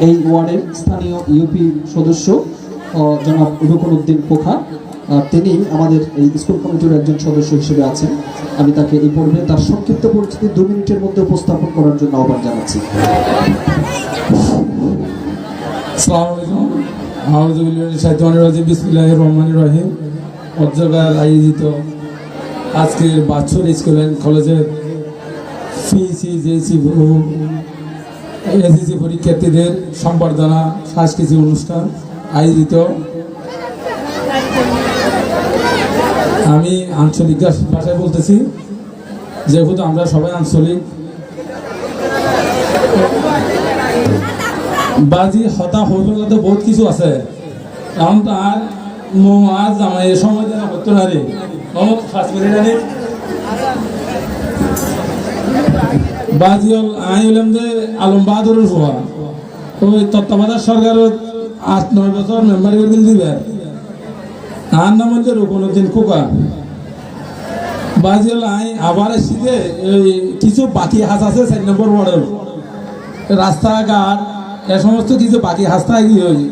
এই ওয়ার্ডের স্থানীয় ইউপি সদস্য জনাব রুকনউদ্দিন পোখা, তিনি আমাদের এই স্কুল কমিটির একজন সদস্য হিসেবে আছেন। আমি তাকে এই পর্বে তার সংক্ষিপ্ত পরিচিতি 2 মিনিটের মধ্যে উপস্থাপন করার জন্য আহ্বান জানাচ্ছি। আসসালামু আলাইকুম। আউযু বিল্লাহি মিনাশ শাইতানির রাজিম। বিসমিল্লাহির রহমানির রহিম। অধ্যকার আয়োজিত আজকের বাৎসরিক স্কুল অ্যান্ড কলেজের সিসিজেসি এসএসসি পরীক্ষার্থীদের সম্বর্ধনা সাংস্কৃতিক অনুষ্ঠান আয়োজিত। আমি আঞ্চলিক ভাষায় বলতেছি, যেহেতু আমরা সবাই আঞ্চলিক। বাজি হতা হইবার তো বহুত কিছু আছে, এখন তো আর আজ আমার এই সময় দেওয়া করতে না রে। বাজি হল আই হলাম যে আলম বাহাদুরের ফুয়া, ওই তত্ত্বাবধায়ক সরকারের 8-9 বছর মেম্বার করে দিবে। আর নাম হচ্ছে রুকনউদ্দিন খোকা। বাজি হল আই আবার এসে কিছু বাকি হাস আছে 4 নম্বর ওয়ার্ডের রাস্তাঘাট এ সমস্ত কিছু বাকি হাসতে গিয়ে হয়েছে।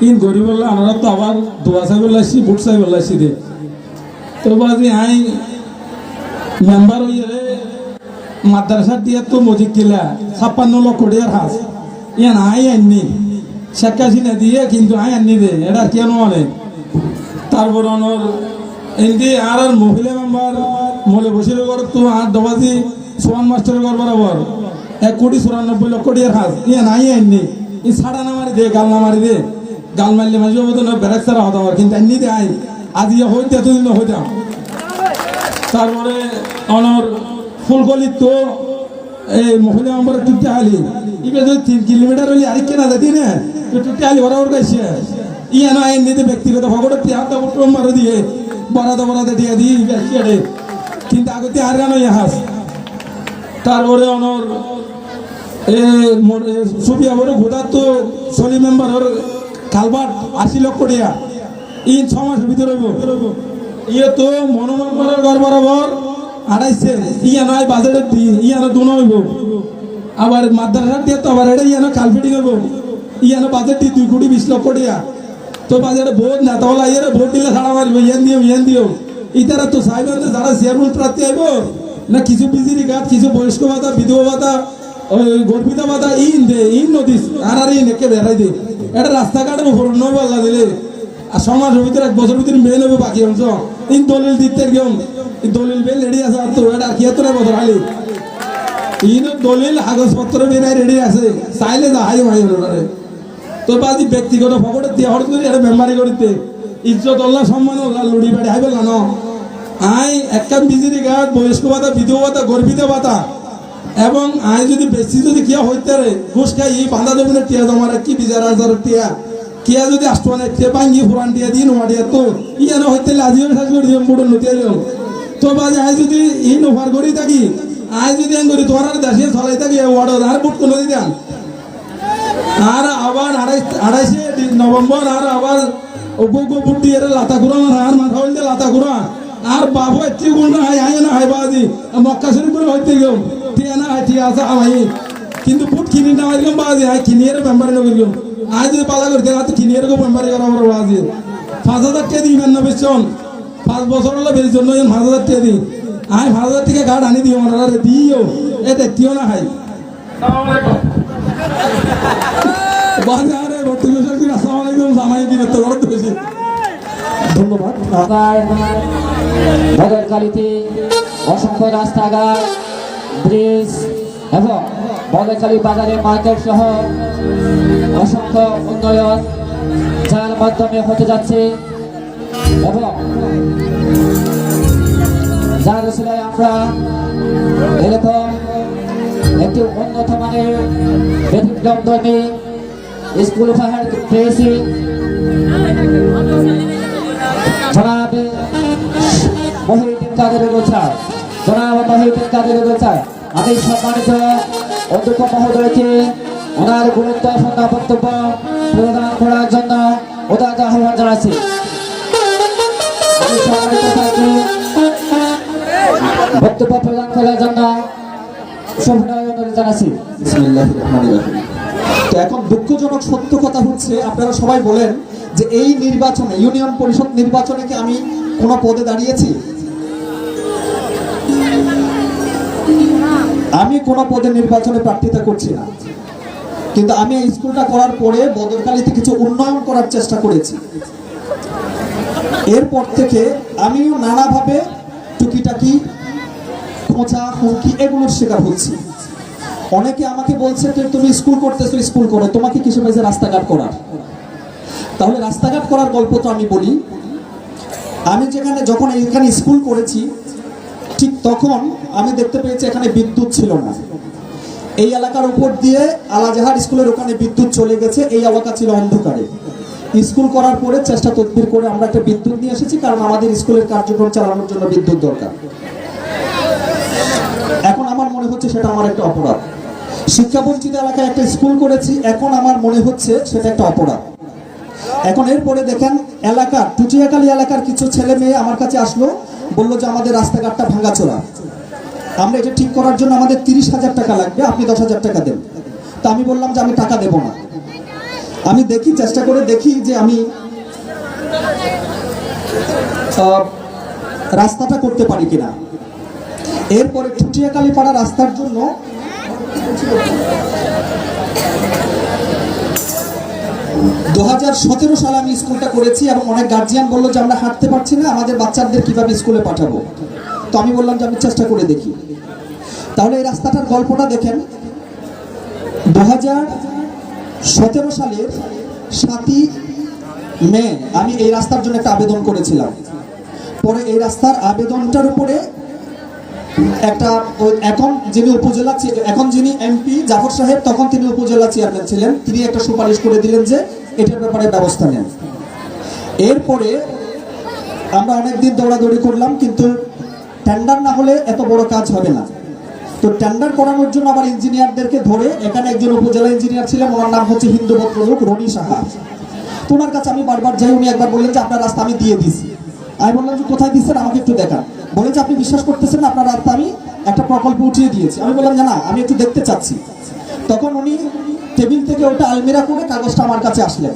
ইন গরিব বললে আমরা তো আবার দোয়া চাই বললাইছি, বুট চাই বললাইছি রে। তো বাজি আই মেম্বার হইয়ে মাদ্রাসা দিয়ে তো মজিদ কিলা 56 লক্ষ টাকার হাস ইয়ান আই আননি শেখ হাসিনা দিয়ে, কিন্তু আই আননি রে, এটা কেন মানে। তারপর অনর এমনি আর মহিলা মেম্বার মলে বসির ঘর তো 8 ডবাজি সোয়ান মাস্টারের ঘর বরাবর 1,94 লক্ষ টাকার হাস ইয়ান আই আননি। ই ছাড়া না মারি দে, গাল না মারি দে, গাল মারলে মাঝে মতো ব্যারাক ছাড়া হতো আমার, কিন্তু আননি দে আই আজ ইয়ে হইতে এতদিন হইতাম। তারপরে অনর ফুলকলির তো এই মহিলা মেম্বার টুটে আলি ইবে যদি 3 কিলোমিটার হলে আরেক কেনা যেতি না টুটে আলি বরাবর গাইছে ইয়ানো আইন নিতে ব্যক্তিগত ভগড়ে তিয়াটা বটম মার দিয়ে বরাদে দিয়ে দিই বেশি, কিন্তু আগতে আর গানো ইহাস। তারপরে অনর সুবিয়া বড় ঘোড়া তো সলি মেম্বারের কালবাট 80 লক্ষ টাকা ইন 6 মাসের ভিতরে হইব। ইয়ে তো মনো মেম্বারের ঘর বরাবর 28 ইয়া নয় বাজারের দিন ইয়ানো দুনো হইব। আবার মাদ্রাসার দিয়ে তো আবার এটা ইয়ানো কালফিটিং হইব, ইয়ানো বাজেট 2,20 লক্ষ টাকা। তো বাজারে ভোট নেতা হলা ইয়ে ভোট দিলে ছাড়া মারিব, ইয়ান দিও ইতারা তো চাইবেন যে যারা চেয়ারম্যান প্রার্থী আইব না কিছু বিজিরি কাঠ, কিছু বয়স্ক ভাতা, বিধবা ভাতা, ওই গর্বিত ভাতা ইন নদী আর ইন একে বেড়াই দে। এটা রাস্তাঘাটের উপর নয় পাল্লা দিলে আর সমাজের ভিতরে 1 বছর ভিতরে মেয়ে নেবে বাকি অংশ ইন দলিল দিতে গেম দলিল বেল রেডি আছে। আর তো এটা 73 বছর আলি ইন দলিল কাগজপত্র বেনাই রেডি আছে, চাইলে যা হাই ভাই ওরে। তো বাজি ব্যক্তিগত ফকটে দিয়ে হঠাৎ করে এটা মেম্বারি করিতে ইজ্জত আল্লাহ সম্মান লুড়ি বাড়ি হাই বলল না। আই একটা বিজিরি গাছ, বয়স্ক ভাতা, বিধবা ভাতা, গর্বিত ভাতা এবং আই যদি বেশি যদি কিয়া হইতে রে ঘুষ খাই এই বাঁধা জমিনে টিয়া জমা কি 20,000 টিয়া কিয়া যদি আসতো না টিয়া ভাঙ্গি ফুরান দিয়ে দিন মারিয়া তো ইয়ানো হইতে আজিও সাজ করে দিয়ে মুড়ো নতিয়া দিও। তো বাজে আই যদি ইন ওভার করি থাকি, আই যদি আন করি তোমার দেশে চলাই থাকি ওয়ার্ড আর বুট করে দিতাম। আর আবার 28 নভেম্বর আর আবার ওগো বুটি এর লাতা কুরা আর মাথা হইতে লাতা কুরা আর বাবু এতি গুণ না হাই আয় না হাই বাজি মক্কা শরীফ করে হইতে গেল টিয়া না হাই টিয়া আছে আমাই, কিন্তু বুট কিনি না হইলাম বাজি হাই কিনি এর মেম্বার ন গেল। আজ যদি পালা করতে না তো কিনি এর গো মেম্বার করা আমার বাজি 5,000 টাকা দিবেন না বেশন 5 বছর হলো বেশ জন্য 5,000 টাকা দিই। আই 5,000 টাকা গাড় আনি দিও ওনারা দিও এ দেখতিও না হাই বাজারে ভর্তি বসে কি আসসালামু আলাইকুম জামাই দিনে তো বড় হয়েছে। ধন্যবাদ। বদরকালীতে অসংখ্য রাস্তাঘাট, ব্রিজ এবং বদরকালী বাজারের মার্কেট সহ অসংখ্য উন্নয়ন যার মাধ্যমে হতে যাচ্ছে এবং যার ছেলে আমরা এরকম একটি উন্নত মানের ব্যতিক্রমধর্মী স্কুল উপহার পেয়েছি। জনাব মহিউদ্দিন কাদের গোছা, জনাব মহিউদ্দিন কাদের গোছা, আমি সম্মানিত অধ্যক্ষ মহোদয়কে ওনার গুরুত্বপূর্ণ বক্তব্য প্রদান করার জন্য উদাত্ত আহ্বান জানাচ্ছি। আমি সম্মানিত থাকি বক্তব্য প্রদান করার জন্য সবিনয় অনুরোধ জানাচ্ছি। বিসমিল্লাহির রহমানির রহিম। তো এখন দুঃখজনক সত্য কথা হচ্ছে, আপনারা সবাই বলেন যে এই নির্বাচনে, ইউনিয়ন পরিষদ নির্বাচনে কি আমি কোনো পদে দাঁড়িয়েছি? আমি কোনো পদে নির্বাচনে প্রার্থিতা করছি না, কিন্তু আমি এই স্কুলটা করার পরে বদরকালীতে কিছু উন্নয়ন করার চেষ্টা করেছি। এরপর থেকে আমিও নানাভাবে টুকিটাকি খোঁচা হুমকি এগুলোর শিকার হচ্ছি। অনেকে আমাকে বলছে তুমি স্কুল করতেছো, স্কুল করো, তোমাকে কিসে পাইছে রাস্তাঘাট করার? তাহলে রাস্তাঘাট করার গল্প তো আমি বলি। আমি যখন এখানে স্কুল করেছি ঠিক তখন আমি দেখতে পেয়েছি এখানে বিদ্যুৎ ছিল না। এই এলাকার উপর দিয়ে আলাজাহার স্কুলের ওখানে বিদ্যুৎ চলে গেছে, এই এলাকা ছিল অন্ধকারে। স্কুল করার পরে চেষ্টা তদবির করে আমরা একটা বিদ্যুৎ নিয়ে এসেছি, কারণ আমাদের স্কুলের কার্যক্রম চালানোর জন্য বিদ্যুৎ দরকার। এখন আমার মনে হচ্ছে সেটা আমার একটা অপরাধ। শিক্ষাবঞ্চিত এলাকায় একটা স্কুল করেছি, এখন আমার মনে হচ্ছে সেটা একটা অপরাধ। এখন এরপরে দেখেন এলাকার টুটিয়াকালী এলাকার কিছু ছেলে মেয়ে আমার কাছে আসলো, বললো যে আমাদের রাস্তাঘাটটা ভাঙাচোরা, আমরা এটা ঠিক করার জন্য আমাদের 30,000 টাকা লাগবে, আপনি 10,000 টাকা দেন। তা আমি বললাম যে আমি টাকা দেব না, আমি দেখি, চেষ্টা করে দেখি যে আমি রাস্তাটা করতে পারি কিনা। এরপরে টুটিয়াকালী পাড়া রাস্তার জন্য 2017 সালে আমি স্কুলটা করেছি, এবং অনেক গার্জিয়ান বললো যে আমরা হাঁটতে পারছি না, আমাদের বাচ্চাদের কিভাবে স্কুলে পাঠাবো। তো আমি বললাম যে আমি চেষ্টা করে দেখি। তাহলে এই রাস্তাটার গল্পটা দেখেন। 2017 সালের 7ই মে আমি এই রাস্তার জন্য একটা আবেদন করেছিলাম। পরে এই রাস্তার আবেদনটার উপরে একটা এখন যিনি এমপি জাফর সাহেব, তখন তিনি উপজেলা চেয়ারম্যান ছিলেন, তিনি একটা সুপারিশ করে দিলেন যে এটার ব্যাপারে ব্যবস্থা নেন। এরপরে আমরা অনেকদিন দৌড়াদৌড়ি করলাম, কিন্তু টেন্ডার না হলে এত বড় কাজ হবে না। তো টেন্ডার করানোর জন্য আবার ইঞ্জিনিয়ারদেরকে ধরে, এখানে একজন উপজেলা ইঞ্জিনিয়ার ছিলেন, ওনার নাম হচ্ছে হিন্দু ভদ্রলোক রনি সাহা। তো ওনার কাছে আমি বারবার যাই, উনি একবার বললেন যে আপনার রাস্তা আমি দিয়ে দিছি। আমি বললাম যে কোথায় দিচ্ছেন, আমাকে একটু দেখান। বলে যে আপনি বিশ্বাস করতেছেন না, আপনার রাস্তা আমি একটা প্রকল্প উঠিয়ে দিয়েছি। আমি বললাম যে না, আমি একটু দেখতে চাচ্ছি। তখন উনি টেবিল থেকে ওটা আলমিরা করে কাগজটা আমার কাছে আসলেন,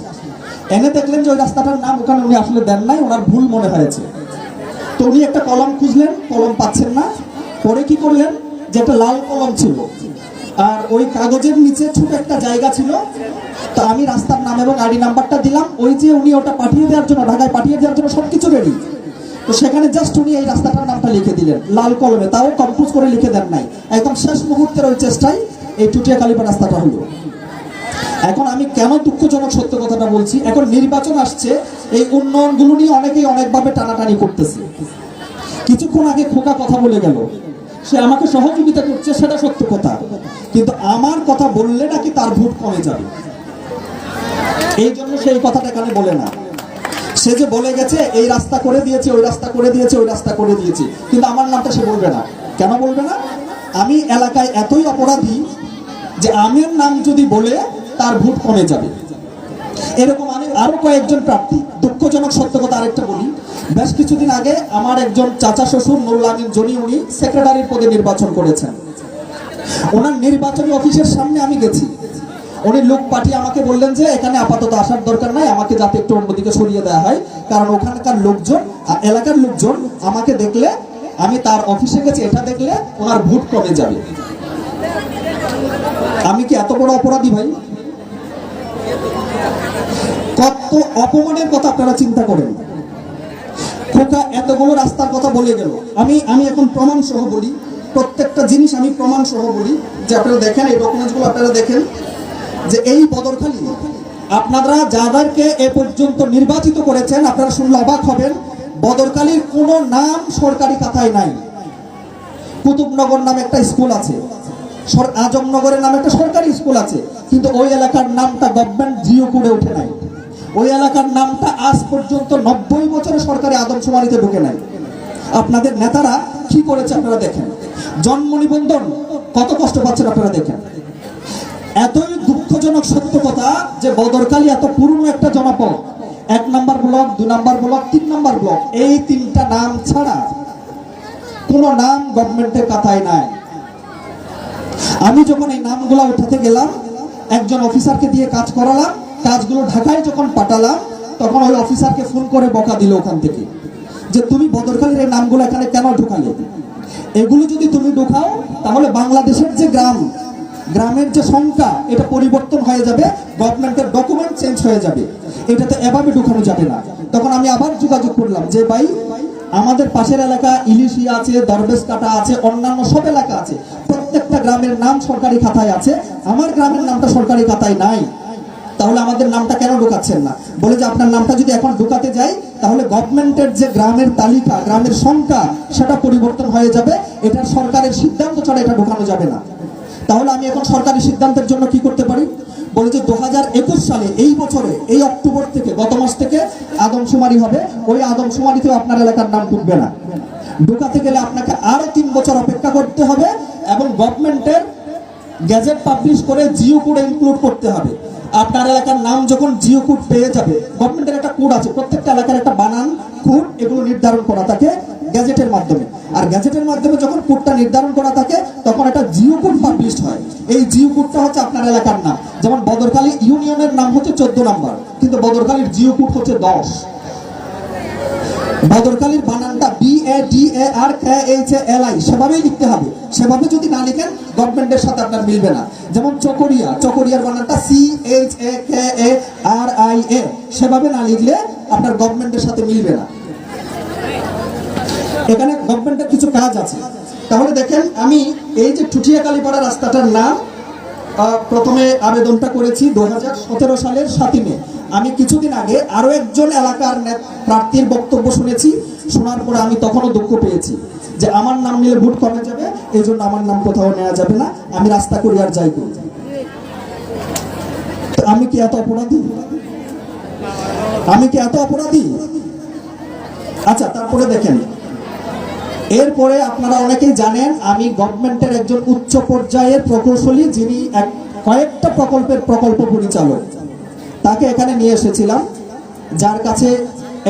এনে দেখলেন যে ওই রাস্তাটার নাম ওখানে উনি আসলে দেন নাই, ওনার ভুল মনে হয়েছে। তো উনি একটা কলম খুঁজলেন, কলম পাচ্ছেন না। পরে কি করলেন, যে একটা লাল কলম ছিল আর ওই কাগজের নিচে ছোট একটা জায়গা ছিল। তো আমি রাস্তার নাম এবং আইডি নাম্বারটা দিলাম, ওই যে উনি ওটা পাঠিয়ে দেওয়ার জন্য, ঢাকায় পাঠিয়ে দেওয়ার জন্য সবকিছু রেডি। তো সেখানে জাস্ট উনি এই রাস্তাটার নামটা লিখে দিলেন লাল কলমে, তাও কম্পোজ করে লিখে দেন নাই। একদম শেষ মুহূর্তের ওই চেষ্টায় এই টুটিয়াকালীপাড়া রাস্তাটা হলো। এখন আমি কেন দুঃখজনক সত্য কথাটা বলছি, এখন নির্বাচন আসছে, এই উন্নয়নগুলো নিয়ে অনেকেই অনেকভাবে টানাটানি করতেছে। কিছুক্ষণ আগে খোকা কথা বলে গেল, সে আমাকে সহযোগিতা করছে, সেটা সত্য কথা, কিন্তু আমার কথা বললে নাকি তার ভোট কমে যাবে, এই জন্য সেই কথাটা এখানে বলে না। সে যে বলে গেছে এই রাস্তা করে দিয়েছে, ওই রাস্তা করে দিয়েছে, ওই রাস্তা করে দিয়েছে, কিন্তু আমার নামটা সে বলবে না। কেন বলবে না? আমি এলাকায় এতই অপরাধী যে আমার নাম যদি বলে তার ভোট কমে যাবে। এরকম আমি আরো কয়েকজন প্রার্থী, দুঃখজনক সত্য কথা আরেকটা বলি, বেশ কিছুদিন আগে আমার একজন চাচা শ্বশুর নুরুল আমিন জনি, উনি সেক্রেটারির পদে নির্বাচন করেছেন। ওনার নির্বাচনী অফিসের সামনে আমি গেছি, উনি লোক পাঠিয়ে আমাকে বললেন যে এখানে আপাতত আসার দরকার নাই, আমাকে যাতে একটু অন্যদিকে সরিয়ে দেওয়া হয়, কারণ ওখানকার লোকজন, এলাকার লোকজন আমাকে দেখলে, আমি তার অফিসে গেছি এটা দেখলে ওনার ভোট কমে যাবে। আমি কি এত বড় অপরাধী ভাই? কত অপমানের কথা আপনারা চিন্তা করেন। খোকা এতগুলো রাস্তার কথা বলে গেল, আমি এখন প্রমাণ সহ বলি, প্রত্যেকটা জিনিস আমি প্রমাণ সহ বলি, যে আপনারা দেখেন এই ডকুমেন্টসগুলো, আপনারা দেখেন যে এই বদরখালী আপনারা যাদেরকে এ পর্যন্ত নির্বাচিত করেছেন, আপনারা শুনলে অবাক হবেন, বদরখালীর কোনো নাম সরকারি খাতায় নাই। কুতুবনগর নামে একটা স্কুল আছে, আজমনগরের নামে একটা সরকারি স্কুল আছে, কিন্তু ওই এলাকার নামটা গভর্নমেন্ট জিও করে উঠে নাই। ওই এলাকার নামটা আজ পর্যন্ত 90 বছরে সরকারি আদমশুমারিতে ঢুকে নাই। আপনাদের নেতারা কি করেছে আপনারা দেখেন, জন্ম নিবন্ধন কত কষ্ট পাচ্ছেন আপনারা দেখেন। এতই দুঃখজনক সত্য কথা যে বদরখালী এত পুরনো একটা জনপদ, 1 নম্বর ব্লক, 2 নম্বর ব্লক, 3 নম্বর ব্লক, এই 3টা নাম ছাড়া কোনো নাম গভর্নমেন্টের খাতায় নাই। আমি যখন এই নামগুলা উঠাতে গেলাম, একজন অফিসারকে দিয়ে কাজ করালাম, কাজগুলো ঢাকায় যখন পাঠালাম তখন ওই অফিসারকে ফোন করে বকা দিল ওখান থেকে, যে তুমি বদরখালীর এই নামগুলো এখানে কেন ঢুকালে? এগুলো যদি তুমি ঢুকাও তাহলে বাংলাদেশের যে গ্রামের যে সংখ্যা এটা পরিবর্তন হয়ে যাবে, গভর্নমেন্টের ডকুমেন্ট চেঞ্জ হয়ে যাবে, এটাতে এভাবে ঢুকানো যাবে না। তখন আমি আবার যোগাযোগ করলাম যে ভাই, আমাদের পাশের এলাকা ইলিশিয়া আছে, দরবেশ কাটা আছে, অন্যান্য সব এলাকা আছে, প্রত্যেকটা গ্রামের নাম সরকারি খাতায় আছে, আমার গ্রামের নামটা সরকারি খাতায় নাই, তাহলে আমাদের নামটা কেন ঢুকাচ্ছেন না? বলে যে আপনার নামটা যদি এখন ঢুকাতে যাই তাহলে গভর্নমেন্টের যে গ্রামের তালিকা, গ্রামের সংখ্যা সেটা পরিবর্তন হয়ে যাবে, এটা সরকারের সিদ্ধান্ত ছাড়া এটা ঢুকানো যাবে না। তাহলে আমি এখন সরকারি সিদ্ধান্তের জন্য কি করতে পারি? বলে যে 2021 সালে এই বছরে এই অক্টোবর থেকে, গত মাস থেকে আদমশুমারি হবে, ওই আদমশুমারিতেও আপনার এলাকার নাম ঢুকবে না। ঢুকাতে গেলে আপনাকে আরো 3 বছর অপেক্ষা করতে হবে এবং গভর্নমেন্টের গ্যাজেট পাবলিশ করে জিও কোড ইনক্লুড করতে হবে। আপনার এলাকার নাম যখন জিও কোড পেয়ে যাবে, গভর্নমেন্টের একটা কোড আছে, প্রত্যেকটা এলাকার একটা বানান কোড, এগুলো নির্ধারণ করা থাকে গ্যাজেটের মাধ্যমে। আর গ্যাজেটের মাধ্যমে যখন কোডটা নির্ধারণ করা থাকে তখন একটা জিও কোড পাবলিশ হয়। এই জিও কোডটা হচ্ছে আপনার এলাকার নাম। যেমন বদরখালী ইউনিয়নের নাম হচ্ছে 14 নাম্বার, কিন্তু বদরখালীর জিও কোড হচ্ছে 10। বদরখালীর বানানটা BADARKHALI সেভাবেই লিখতে হবে। সেভাবে যদি না লিখেন গভর্নমেন্টের সাথে আপনার মিলবে না। যেমন চকরিয়ার বানানটা CHAKARIA সেভাবে না লিখলে আপনার গভর্নমেন্টের সাথে মিলবে না। এখানে গভর্নমেন্টের কিছু কাজ আছে। তাহলে দেখেন, আমি এই যে টুটিয়া কালীপাড়া রাস্তাটার নাম প্রথমে আবেদনটা করেছি 2017 সালের 7 মে। আমি কিছুদিন আগে আরো একজন এলাকার প্রার্থীর বক্তব্য শুনেছি, শোনার পরে আমি তখনও দুঃখ পেয়েছি যে আমার নাম নিলে ভোট কমে যাবে, এই জন্য আমার নাম কোথাও নেওয়া যাবে না, আমি রাস্তা করি আর যাই করি। আমি কি এত অপরাধী? আচ্ছা, তারপরে দেখেন, এরপরে আপনারা অনেকেই জানেন আমি গভর্নমেন্টের একজন উচ্চ পর্যায়ের প্রকৌশলী, যিনি কয়েকটা প্রকল্পের প্রকল্প পরিচালক, তাকে এখানে নিয়ে এসেছিলাম, যার কাছে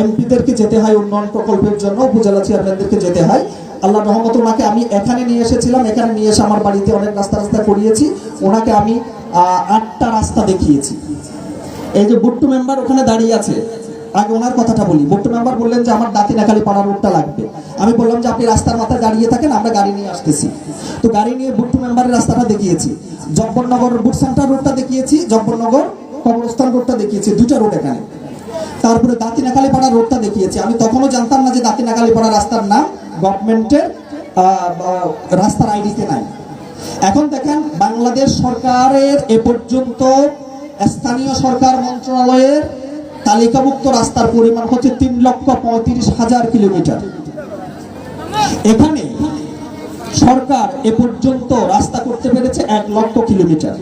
এমপিদেরকে যেতে হয় উন্নয়ন প্রকল্পের জন্য, উপজেলা চেয়ারম্যানদেরকে যেতে হয়। আল্লাহ রহমত ওনাকে আমি এখানে নিয়ে এসেছিলাম। এখানে নিয়ে এসে আমার বাড়িতে অনেক রাস্তা করিয়েছি। ওনাকে আমি 8টা রাস্তা দেখিয়েছি। এই যে বুট্টু মেম্বার ওখানে দাঁড়িয়ে আছে, আগে ওনার কথাটা বলি। বুট্টু মেম্বার বললেন যে আমার দাঁতিনাখালী পাড়া রোডটা লাগবে। আমি বললাম যে আপনি রাস্তার মাথায় দাঁড়িয়ে থাকেন, আমরা গাড়ি নিয়ে আসতেছি। তো গাড়ি নিয়ে বুট্টু মেম্বারের রাস্তাটা দেখিয়েছি, জব্বরনগর বুট সেন্টার রোডটা দেখিয়েছি, জব্বরনগর কবরস্থান রোডটা দেখিয়েছি, 2টা রোড এখানে। তারপরে দাঁতিনাখালী পাড়া রোডটা দেখিয়েছি। আমি তখনও জানতাম না যে দাঁতিনাখালী পাড়া রাস্তার নাম গভর্নমেন্টের রাস্তার আইডিতে নাই। এখন দেখেন, বাংলাদেশ সরকারের এ পর্যন্ত স্থানীয় সরকার মন্ত্রণালয়ের তালিকাভুক্ত রাস্তার পরিমাণ হচ্ছে 3,35,000 কিলোমিটার। এখানে সরকার এ পর্যন্ত রাস্তা করতে পেরেছে 1 লক্ষ কিলোমিটার